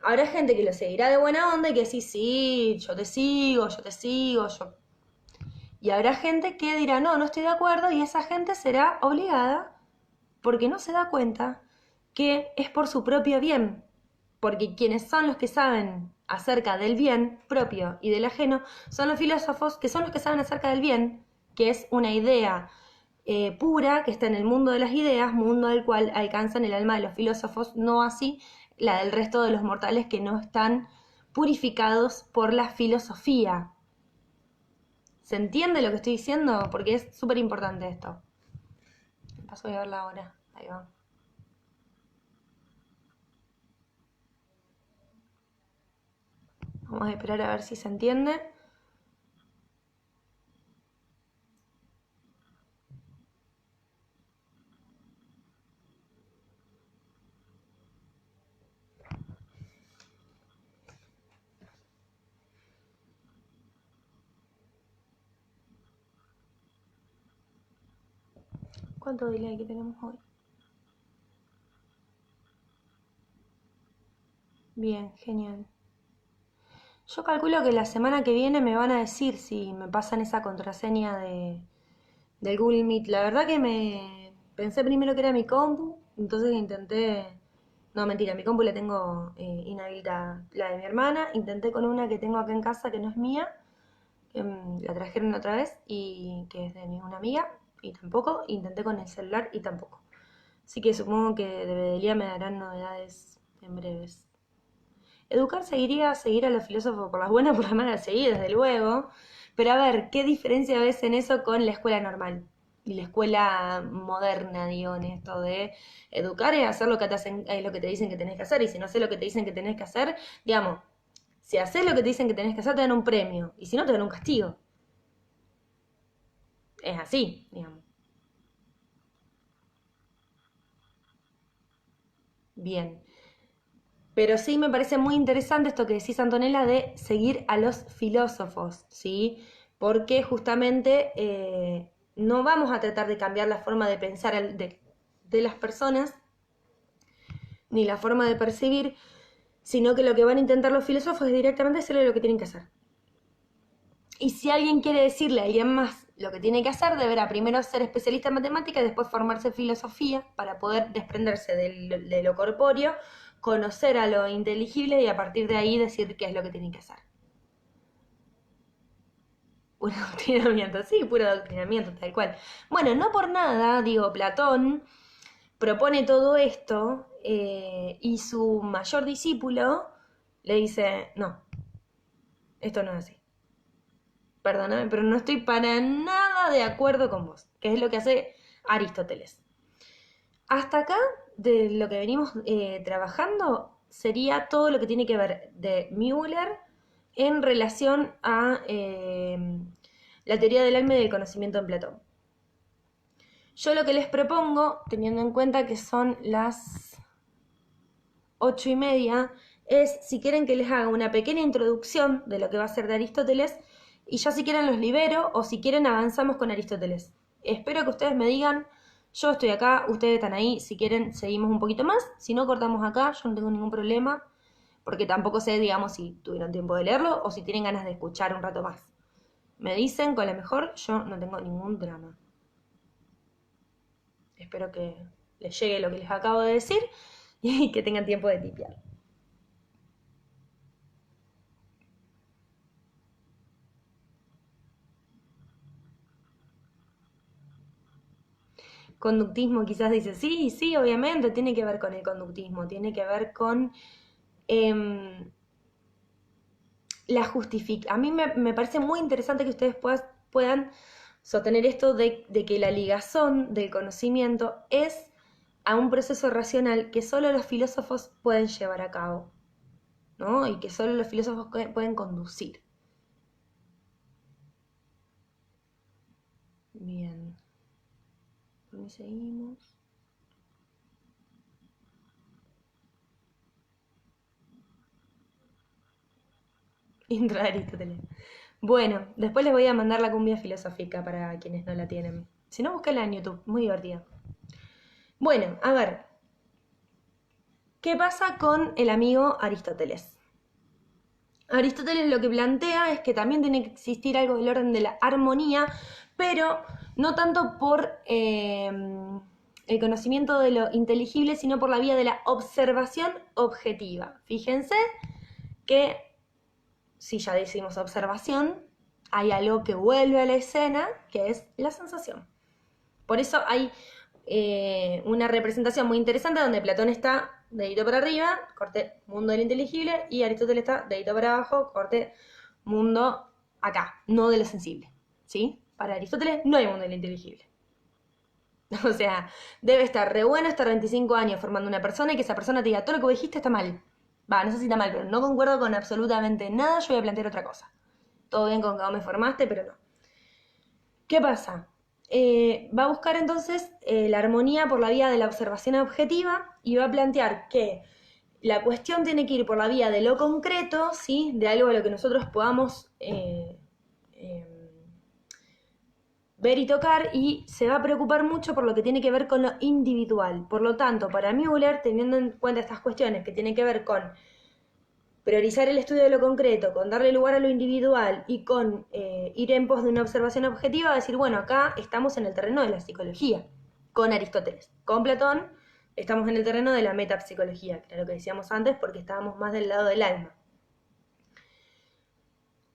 Habrá gente que lo seguirá de buena onda y que decir, sí, yo te sigo, yo. Y habrá gente que dirá, no, no estoy de acuerdo, y esa gente será obligada porque no se da cuenta que es por su propio bien. Porque quienes son los que saben acerca del bien propio y del ajeno son los filósofos, que son los que saben acerca del bien, que es una idea pura que está en el mundo de las ideas, mundo al cual alcanzan el alma de los filósofos, no así la del resto de los mortales que no están purificados por la filosofía. ¿Se entiende lo que estoy diciendo? Porque es súper importante esto. Paso a ver la hora. Ahí va. Vamos a esperar a ver si se entiende. ¿Cuánto delay que tenemos hoy? Bien, genial. Yo calculo que la semana que viene me van a decir si me pasan esa contraseña del Google Meet. La verdad que me pensé primero que era mi compu, entonces intenté... No, mentira, mi compu la tengo inhabilitada. La de mi hermana, intenté con una que tengo acá en casa que no es mía, que la trajeron otra vez y que es de una amiga, y tampoco. Intenté con el celular y tampoco. Así que supongo que de Bedelía me darán novedades en breves. Educar seguiría seguir a los filósofos por las buenas o por las malas, sí, desde luego. Pero a ver, ¿qué diferencia ves en eso con la escuela normal? Y la escuela moderna, digo, en esto de educar es hacer lo que te hacen, lo que te dicen que tenés que hacer. Y si no haces lo que te dicen que tenés que hacer, digamos, si haces lo que te dicen que tenés que hacer, te dan un premio. Y si no, te dan un castigo. Es así, digamos. Bien. Pero sí me parece muy interesante esto que decís, Antonella, de seguir a los filósofos, ¿sí? Porque justamente no vamos a tratar de cambiar la forma de pensar de las personas, ni la forma de percibir, sino que lo que van a intentar los filósofos es directamente hacerle lo que tienen que hacer. Y si alguien quiere decirle a alguien más lo que tiene que hacer, deberá primero ser especialista en matemáticas y después formarse en filosofía para poder desprenderse de lo corpóreo, conocer a lo inteligible y a partir de ahí decir qué es lo que tiene que hacer. Puro adoctrinamiento, sí, puro adoctrinamiento, tal cual. Bueno, no por nada, digo, Platón propone todo esto y su mayor discípulo le dice, no, esto no es así. Perdóname, pero no estoy para nada de acuerdo con vos, que es lo que hace Aristóteles. Hasta acá, de lo que venimos trabajando, sería todo lo que tiene que ver de Müller en relación a la teoría del alma y del conocimiento en Platón. Yo lo que les propongo, teniendo en cuenta que son las 8:30, es si quieren que les haga una pequeña introducción de lo que va a ser de Aristóteles y ya si quieren los libero o si quieren avanzamos con Aristóteles. Espero que ustedes me digan, yo estoy acá, ustedes están ahí, si quieren seguimos un poquito más, si no cortamos acá, yo no tengo ningún problema, porque tampoco sé, digamos, si tuvieron tiempo de leerlo o si tienen ganas de escuchar un rato más. Me dicen, con la mejor, yo no tengo ningún drama. Espero que les llegue lo que les acabo de decir y que tengan tiempo de tipear. Conductismo quizás dice, sí, sí, obviamente, tiene que ver con el conductismo, tiene que ver con la justificación. A mí me parece muy interesante que ustedes puedan sostener esto de que la ligazón del conocimiento es a un proceso racional que solo los filósofos pueden llevar a cabo, ¿no? Y que solo los filósofos pueden conducir. Bien. Por ahí seguimos. Intro de Aristóteles. Bueno, después les voy a mandar la cumbia filosófica para quienes no la tienen. Si no, búsquenla en YouTube, muy divertida. Bueno, a ver. ¿Qué pasa con el amigo Aristóteles? Aristóteles lo que plantea es que también tiene que existir algo del orden de la armonía, pero no tanto por el conocimiento de lo inteligible, sino por la vía de la observación objetiva. Fíjense que si ya decimos observación, hay algo que vuelve a la escena, que es la sensación. Por eso hay una representación muy interesante donde Platón está dedito para arriba, corte mundo del inteligible, y Aristóteles está dedito para abajo, corte mundo acá, no de lo sensible. ¿Sí? Para Aristóteles no hay mundo del inteligible. O sea, debe estar re bueno estar 25 años formando una persona y que esa persona te diga todo lo que vos dijiste está mal. Va, no sé si está mal, pero no concuerdo con absolutamente nada, yo voy a plantear otra cosa. Todo bien con cómo me formaste, pero no. ¿Qué pasa? Va a buscar entonces la armonía por la vía de la observación objetiva y va a plantear que la cuestión tiene que ir por la vía de lo concreto, ¿sí? De algo a lo que nosotros podamos ver y tocar, y se va a preocupar mucho por lo que tiene que ver con lo individual. Por lo tanto, para Müller, teniendo en cuenta estas cuestiones que tienen que ver con priorizar el estudio de lo concreto, con darle lugar a lo individual y con ir en pos de una observación objetiva, va a decir, bueno, acá estamos en el terreno de la psicología, con Aristóteles. Con Platón estamos en el terreno de la metapsicología, que era lo que decíamos antes, porque estábamos más del lado del alma.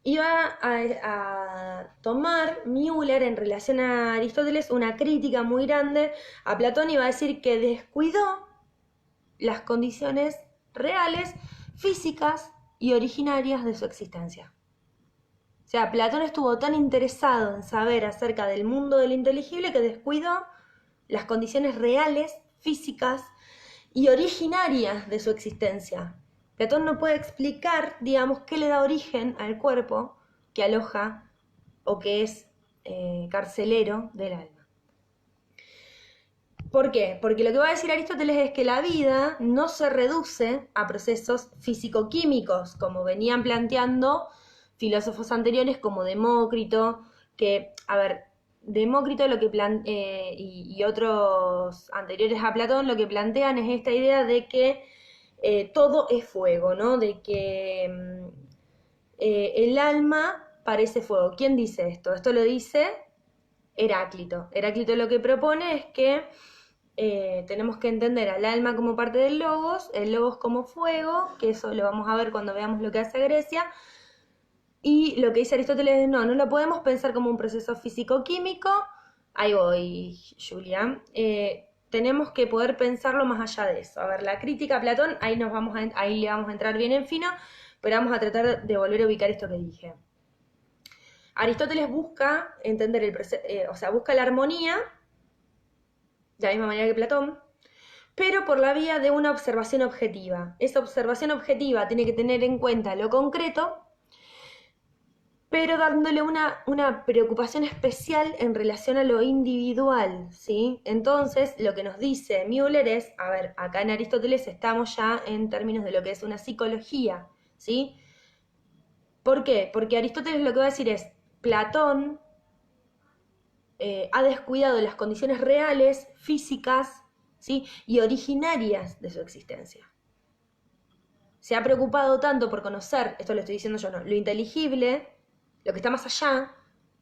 Iba a tomar Müller en relación a Aristóteles una crítica muy grande a Platón y va a decir que descuidó las condiciones reales, físicas y originarias de su existencia. O sea, Platón estuvo tan interesado en saber acerca del mundo del inteligible que descuidó las condiciones reales, físicas y originarias de su existencia. Platón no puede explicar, digamos, qué le da origen al cuerpo que aloja o que es carcelero del alma. ¿Por qué? Porque lo que va a decir Aristóteles es que la vida no se reduce a procesos físico-químicos, como venían planteando filósofos anteriores como Demócrito, que, a ver, Demócrito lo que y otros anteriores a Platón lo que plantean es esta idea de que todo es fuego, ¿no? De que el alma parece fuego. ¿Quién dice esto? Esto lo dice Heráclito. Heráclito lo que propone es que tenemos que entender al alma como parte del logos, el logos como fuego, que eso lo vamos a ver cuando veamos lo que hace Grecia, y lo que dice Aristóteles es no lo podemos pensar como un proceso físico-químico. Ahí voy, Julia. Tenemos que poder pensarlo más allá de eso. A ver, la crítica a Platón, ahí le vamos a entrar bien en fino, pero vamos a tratar de volver a ubicar esto que dije. Aristóteles busca entender busca la armonía, de la misma manera que Platón, pero por la vía de una observación objetiva. Esa observación objetiva tiene que tener en cuenta lo concreto, pero dándole una preocupación especial en relación a lo individual, ¿sí? Entonces, lo que nos dice Müller es, a ver, acá en Aristóteles estamos ya en términos de lo que es una psicología, ¿sí? ¿Por qué? Porque Aristóteles lo que va a decir es, Platón ha descuidado las condiciones reales, físicas, ¿sí? Y originarias de su existencia. Se ha preocupado tanto por conocer, esto lo estoy diciendo yo, no, lo inteligible, lo que está más allá,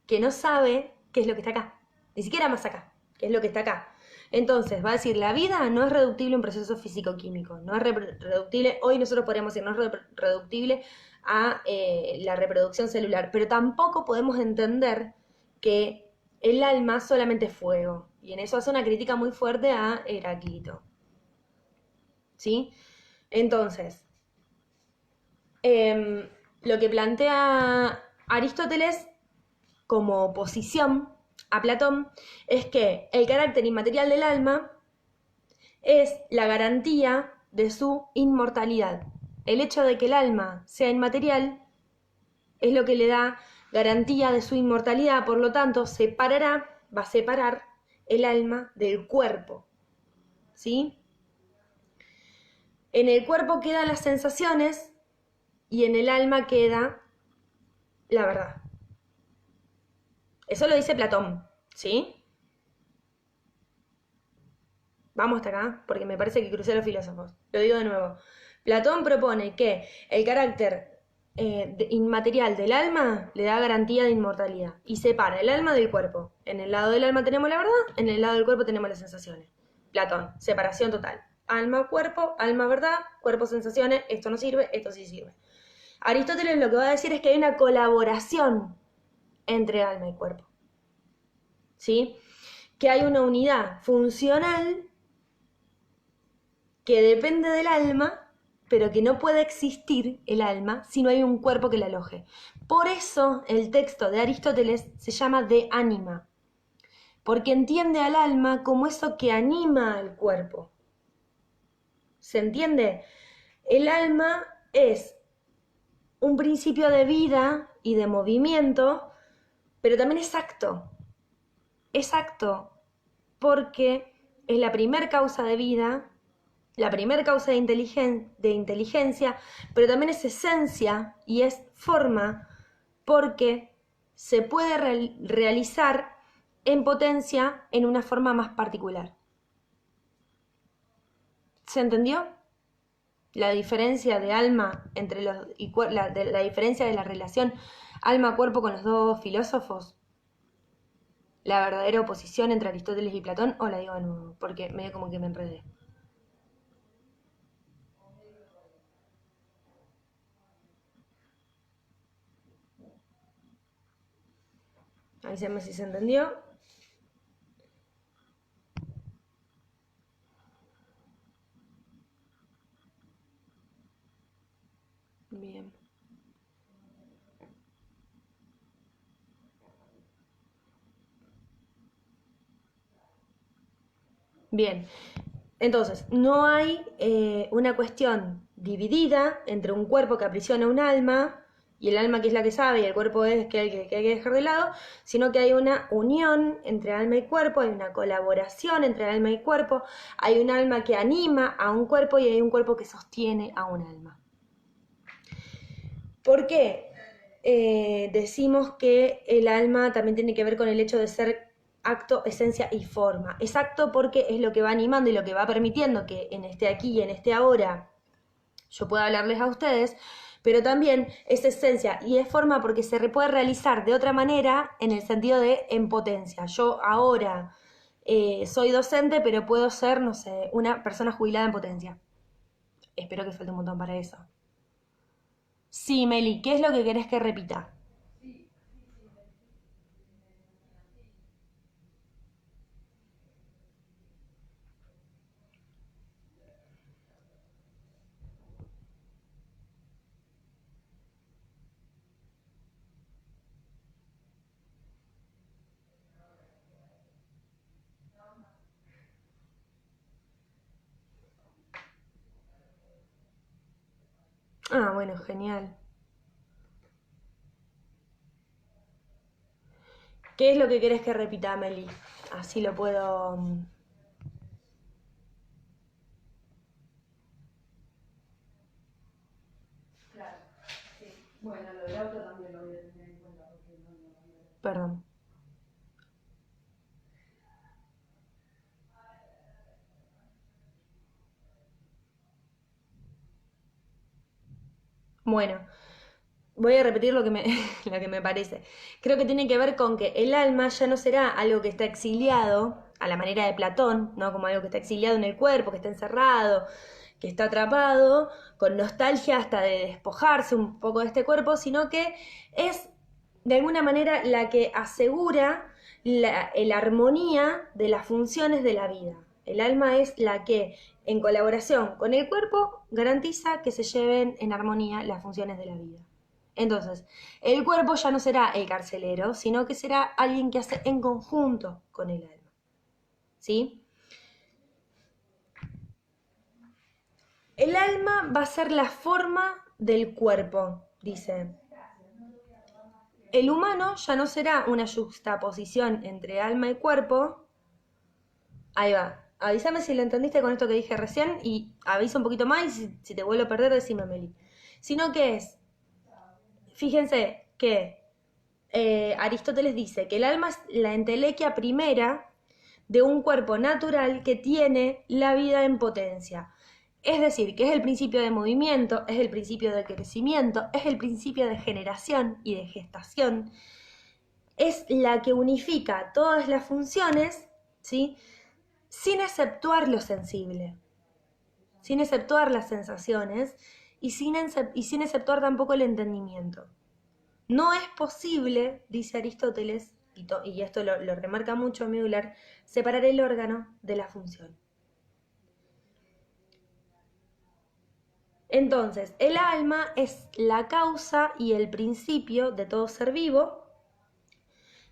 que no sabe qué es lo que está acá. Ni siquiera más acá, qué es lo que está acá. Entonces, va a decir, la vida no es reductible a un proceso físico-químico, no es reductible, hoy nosotros podríamos decir, no es reductible a la reproducción celular, pero tampoco podemos entender que el alma solamente es fuego. Y en eso hace una crítica muy fuerte a Heráclito. ¿Sí? Entonces, lo que plantea Aristóteles como oposición a Platón es que el carácter inmaterial del alma es la garantía de su inmortalidad. El hecho de que el alma sea inmaterial es lo que le da garantía de su inmortalidad, por lo tanto, va a separar el alma del cuerpo. ¿Sí? En el cuerpo quedan las sensaciones y en el alma queda la verdad. Eso lo dice Platón, ¿sí? Vamos hasta acá, porque me parece que crucé a los filósofos. Lo digo de nuevo. Platón propone que el carácter inmaterial del alma le da garantía de inmortalidad y separa el alma del cuerpo. En el lado del alma tenemos la verdad, en el lado del cuerpo tenemos las sensaciones. Platón, separación total. Alma, verdad, cuerpo, sensaciones, esto no sirve, esto sí sirve. Aristóteles lo que va a decir es que hay una colaboración entre alma y cuerpo. ¿Sí? Que hay una unidad funcional que depende del alma, pero que no puede existir el alma si no hay un cuerpo que la aloje. Por eso el texto de Aristóteles se llama De Anima, porque entiende al alma como eso que anima al cuerpo. ¿Se entiende? El alma es un principio de vida y de movimiento, pero también es acto. Es acto porque es la primer causa de vida, la primera causa de inteligencia, pero también es esencia y es forma porque se puede realizar en potencia en una forma más particular. ¿Se entendió? La diferencia de alma entre la diferencia de la relación alma-cuerpo con los dos filósofos. La verdadera oposición entre Aristóteles y Platón, o la digo de nuevo, porque medio como que me enredé. Avísenme si se entendió. Bien. Bien. Entonces, no hay una cuestión dividida entre un cuerpo que aprisiona un alma y el alma que es la que sabe y el cuerpo es que hay que dejar de lado, sino que hay una unión entre alma y cuerpo, hay una colaboración entre alma y cuerpo, hay un alma que anima a un cuerpo y hay un cuerpo que sostiene a un alma. ¿Por qué decimos que el alma también tiene que ver con el hecho de ser acto, esencia y forma? Es acto porque es lo que va animando y lo que va permitiendo que en este aquí y en este ahora yo pueda hablarles a ustedes, pero también es esencia y es forma porque se puede realizar de otra manera en el sentido de en potencia. Yo ahora soy docente, pero puedo ser, no sé, una persona jubilada en potencia. Espero que falte un montón para eso. Sí, Meli, ¿qué es lo que querés que repita? Ah, bueno, genial. ¿Qué es lo que querés que repita, Meli? Así lo puedo... Claro, sí. Bueno, lo del auto también lo voy a tener en cuenta porque no. Perdón. Bueno, voy a repetir lo que lo que me parece. Creo que tiene que ver con que el alma ya no será algo que está exiliado, a la manera de Platón, ¿no? Como algo que está exiliado en el cuerpo, que está encerrado, que está atrapado, con nostalgia hasta de despojarse un poco de este cuerpo, sino que es de alguna manera la que asegura la armonía de las funciones de la vida. El alma es la que, en colaboración con el cuerpo, garantiza que se lleven en armonía las funciones de la vida. Entonces, el cuerpo ya no será el carcelero, sino que será alguien que hace en conjunto con el alma. ¿Sí? El alma va a ser la forma del cuerpo, dice. El humano ya no será una juxtaposición entre alma y cuerpo. Ahí va. Avísame si lo entendiste con esto que dije recién y avisa un poquito más y si te vuelvo a perder, decime, Meli. Sino que es, fíjense, que Aristóteles dice que el alma es la entelequia primera de un cuerpo natural que tiene la vida en potencia. Es decir, que es el principio de movimiento, es el principio de crecimiento, es el principio de generación y de gestación. Es la que unifica todas las funciones, ¿sí? Sin exceptuar lo sensible, sin exceptuar las sensaciones y sin exceptuar tampoco el entendimiento. No es posible, dice Aristóteles, y esto lo remarca mucho Müller, separar el órgano de la función. Entonces, el alma es la causa y el principio de todo ser vivo,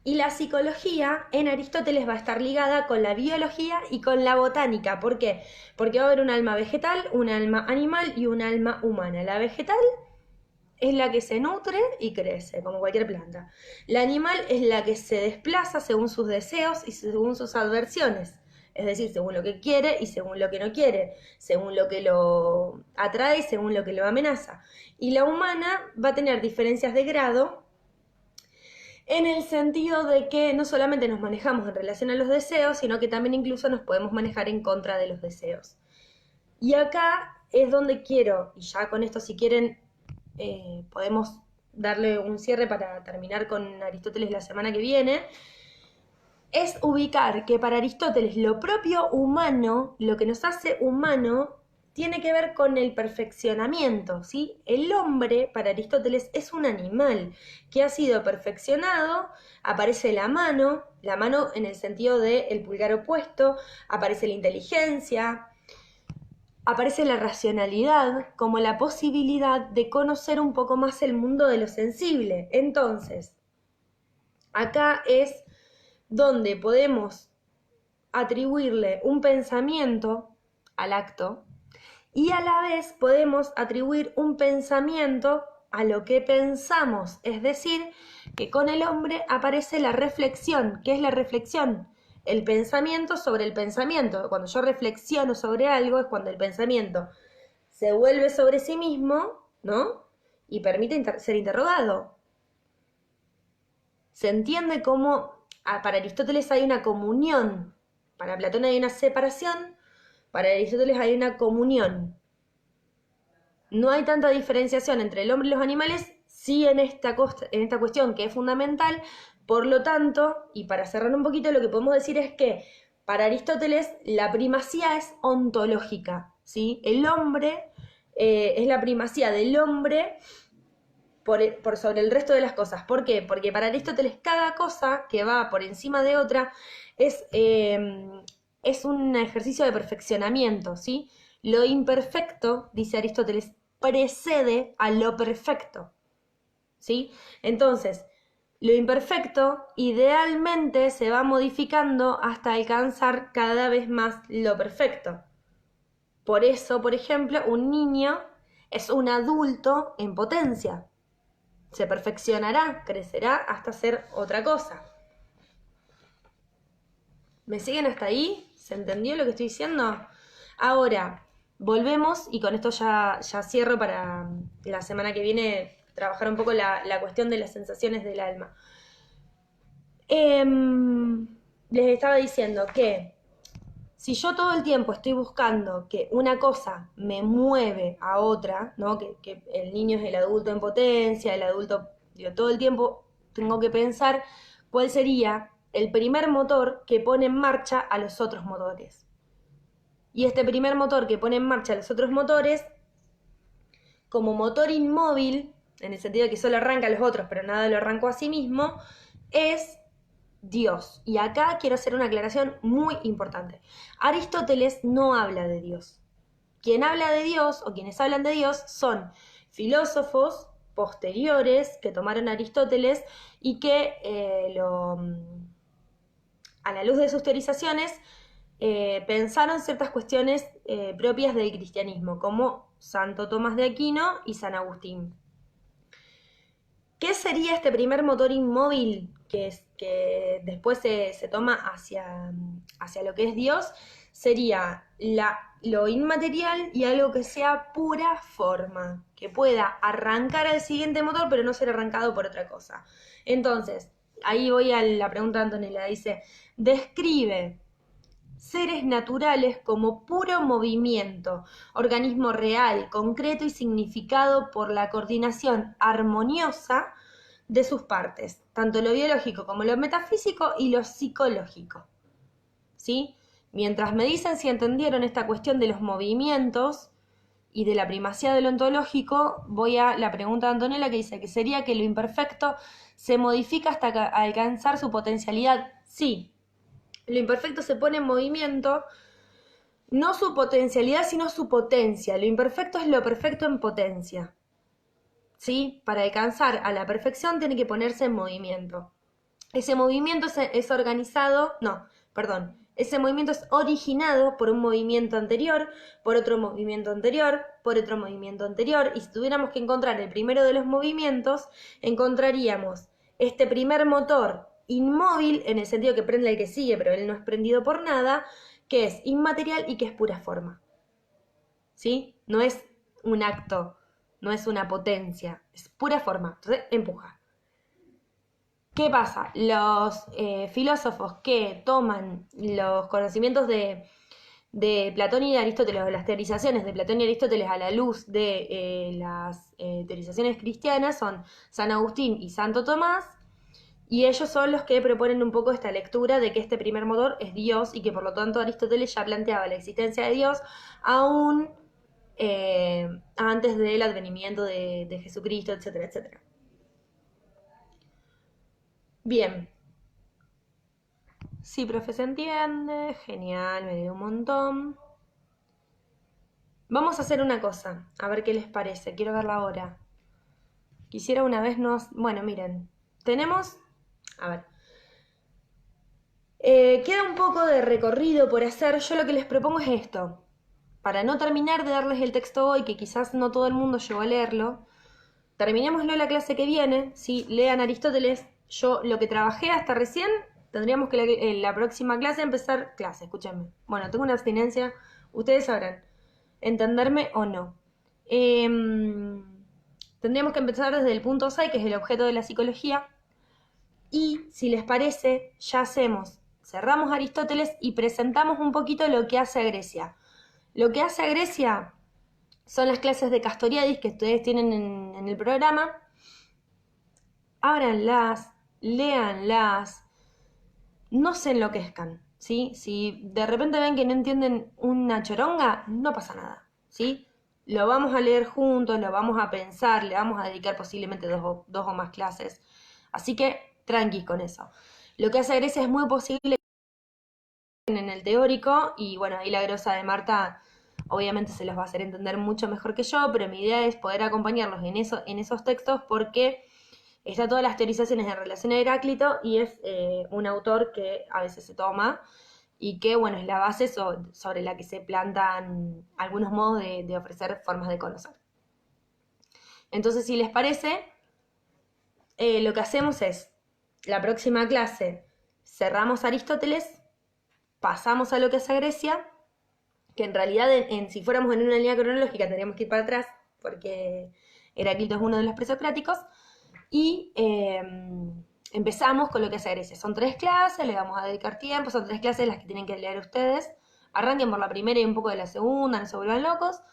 y la psicología en Aristóteles va a estar ligada con la biología y con la botánica. ¿Por qué? Porque va a haber un alma vegetal, un alma animal y un alma humana. La vegetal es la que se nutre y crece, como cualquier planta. La animal es la que se desplaza según sus deseos y según sus adversiones. Es decir, según lo que quiere y según lo que no quiere, según lo que lo atrae y según lo que lo amenaza. Y la humana va a tener diferencias de grado en el sentido de que no solamente nos manejamos en relación a los deseos, sino que también incluso nos podemos manejar en contra de los deseos. Y acá es donde quiero, y ya con esto si quieren podemos darle un cierre para terminar con Aristóteles la semana que viene, es ubicar que para Aristóteles lo propio humano, lo que nos hace humano, tiene que ver con el perfeccionamiento, ¿sí? El hombre, para Aristóteles, es un animal que ha sido perfeccionado, aparece la mano en el sentido del pulgar opuesto, aparece la inteligencia, aparece la racionalidad como la posibilidad de conocer un poco más el mundo de lo sensible. Entonces, acá es donde podemos atribuirle un pensamiento al acto y a la vez podemos atribuir un pensamiento a lo que pensamos, es decir, que con el hombre aparece la reflexión. ¿Qué es la reflexión? El pensamiento sobre el pensamiento. Cuando yo reflexiono sobre algo es cuando el pensamiento se vuelve sobre sí mismo, ¿no? Y permite ser interrogado. Se entiende cómo para Aristóteles hay una comunión, para Platón hay una separación, para Aristóteles hay una comunión. No hay tanta diferenciación entre el hombre y los animales, sí en esta cuestión que es fundamental. Por lo tanto, y para cerrar un poquito, lo que podemos decir es que para Aristóteles la primacía es ontológica, ¿sí? El hombre es la primacía del hombre por sobre el resto de las cosas. ¿Por qué? Porque para Aristóteles cada cosa que va por encima de otra es un ejercicio de perfeccionamiento, ¿sí? Lo imperfecto, dice Aristóteles, precede a lo perfecto, ¿sí? Entonces, lo imperfecto idealmente se va modificando hasta alcanzar cada vez más lo perfecto. Por eso, por ejemplo, un niño es un adulto en potencia. Se perfeccionará, crecerá hasta ser otra cosa. ¿Me siguen hasta ahí? ¿Se entendió lo que estoy diciendo? Ahora, volvemos, y con esto ya cierro para la semana que viene trabajar un poco la cuestión de las sensaciones del alma. Les estaba diciendo que si yo todo el tiempo estoy buscando que una cosa me mueve a otra, ¿no? Que el niño es el adulto en potencia, el adulto, todo el tiempo tengo que pensar cuál sería el primer motor que pone en marcha a los otros motores. Y este primer motor que pone en marcha a los otros motores, como motor inmóvil, en el sentido de que solo arranca a los otros, pero nada lo arrancó a sí mismo, es Dios. Y acá quiero hacer una aclaración muy importante. Aristóteles no habla de Dios. Quien habla de Dios, o quienes hablan de Dios, son filósofos posteriores que tomaron a Aristóteles y que a la luz de sus teorizaciones pensaron ciertas cuestiones propias del cristianismo, como Santo Tomás de Aquino y San Agustín. ¿Qué sería este primer motor inmóvil que después se toma hacia lo que es Dios? sería lo inmaterial y algo que sea pura forma, que pueda arrancar al siguiente motor pero no ser arrancado por otra cosa. Entonces, ahí voy a la pregunta de Antonella, dice, describe seres naturales como puro movimiento, organismo real, concreto y significado por la coordinación armoniosa de sus partes, tanto lo biológico como lo metafísico y lo psicológico. ¿Sí? Mientras me dicen si entendieron esta cuestión de los movimientos y de la primacía de lo ontológico, voy a la pregunta de Antonella que dice que sería que lo imperfecto se modifica hasta alcanzar su potencialidad. Sí, lo imperfecto se pone en movimiento, no su potencialidad, sino su potencia. Lo imperfecto es lo perfecto en potencia. ¿Sí? Para alcanzar a la perfección tiene que ponerse en movimiento. Ese movimiento es organizado, no, perdón, ese movimiento es originado por un movimiento anterior, por otro movimiento anterior, por otro movimiento anterior, y si tuviéramos que encontrar el primero de los movimientos, encontraríamos este primer motor inmóvil, en el sentido que prende el que sigue, pero él no es prendido por nada, que es inmaterial y que es pura forma. ¿Sí? No es un acto, no es una potencia, es pura forma, entonces empuja. ¿Qué pasa? Los filósofos que toman los conocimientos de Platón y de Aristóteles, o las teorizaciones de Platón y Aristóteles a la luz de las teorizaciones cristianas, son San Agustín y Santo Tomás, y ellos son los que proponen un poco esta lectura de que este primer motor es Dios y que por lo tanto Aristóteles ya planteaba la existencia de Dios aún antes del advenimiento de Jesucristo, etcétera, etcétera. Bien. Sí, profe, se entiende. Genial, me dio un montón. Vamos a hacer una cosa, a ver qué les parece. Quiero verla ahora. Quisiera una vez nos... Bueno, miren. Tenemos... A ver. Queda un poco de recorrido por hacer. Yo lo que les propongo es esto. Para no terminar de darles el texto hoy, que quizás no todo el mundo llegó a leerlo, terminémoslo la clase que viene. ¿Sí? Lean Aristóteles. Yo lo que trabajé hasta recién, tendríamos que la próxima clase empezar clase, escúchenme. Bueno, tengo una abstinencia, ustedes sabrán, entenderme o no. Tendríamos que empezar desde el punto 6, que es el objeto de la psicología, y si les parece, ya cerramos Aristóteles y presentamos un poquito lo que hace a Grecia. Lo que hace a Grecia son las clases de Castoriadis que ustedes tienen en el programa. Ábranlas, léanlas, no se enloquezcan, ¿sí? Si de repente ven que no entienden una choronga, no pasa nada, ¿sí? Lo vamos a leer juntos, lo vamos a pensar, le vamos a dedicar posiblemente dos o más clases. Así que tranquis con eso. Lo que hace Grecia es muy posible en el teórico, y bueno, ahí la grosa de Marta obviamente se los va a hacer entender mucho mejor que yo, pero mi idea es poder acompañarlos en esos textos porque está todas las teorizaciones en relación a Heráclito y es un autor que a veces se toma y que, bueno, es la base sobre la que se plantan algunos modos de ofrecer formas de conocer. Entonces, si les parece, lo que hacemos es, la próxima clase cerramos Aristóteles, pasamos a lo que hace Grecia, que en realidad si fuéramos en una línea cronológica tendríamos que ir para atrás, porque Heráclito es uno de los presocráticos, y empezamos con lo que hace Grecia. Son 3 clases, le vamos a dedicar tiempo, son 3 clases las que tienen que leer ustedes. Arranquen por la primera y un poco de la segunda, no se vuelvan locas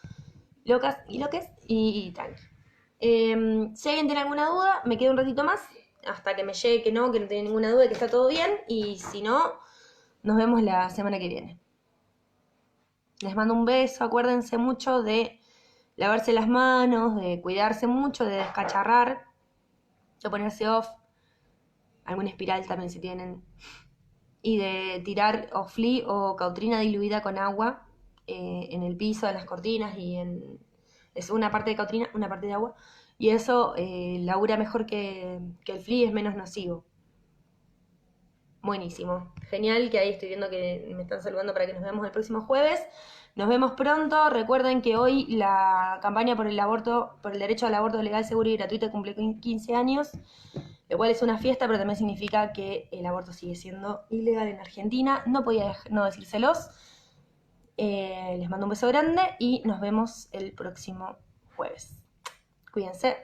y tranqui. Si alguien tiene alguna duda, me quedo un ratito más, hasta que me llegue que no tiene ninguna duda, que está todo bien, y si no, nos vemos la semana que viene. Les mando un beso, acuérdense mucho de lavarse las manos, de cuidarse mucho, de descacharrar, de ponerse off, alguna espiral también si tienen, y de tirar oflí o cautrina diluida con agua en el piso de las cortinas y es una parte de cautrina, una parte de agua, y eso labura mejor que el fli, es menos nocivo. Buenísimo, genial, que ahí estoy viendo que me están saludando para que nos veamos el próximo jueves. Nos vemos pronto. Recuerden que hoy la campaña por el derecho al aborto legal, seguro y gratuito cumple 15 años, lo cual es una fiesta, pero también significa que el aborto sigue siendo ilegal en Argentina. No podía no decírselos. Les mando un beso grande y nos vemos el próximo jueves. Cuídense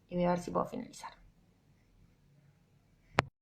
y voy a ver si puedo finalizar.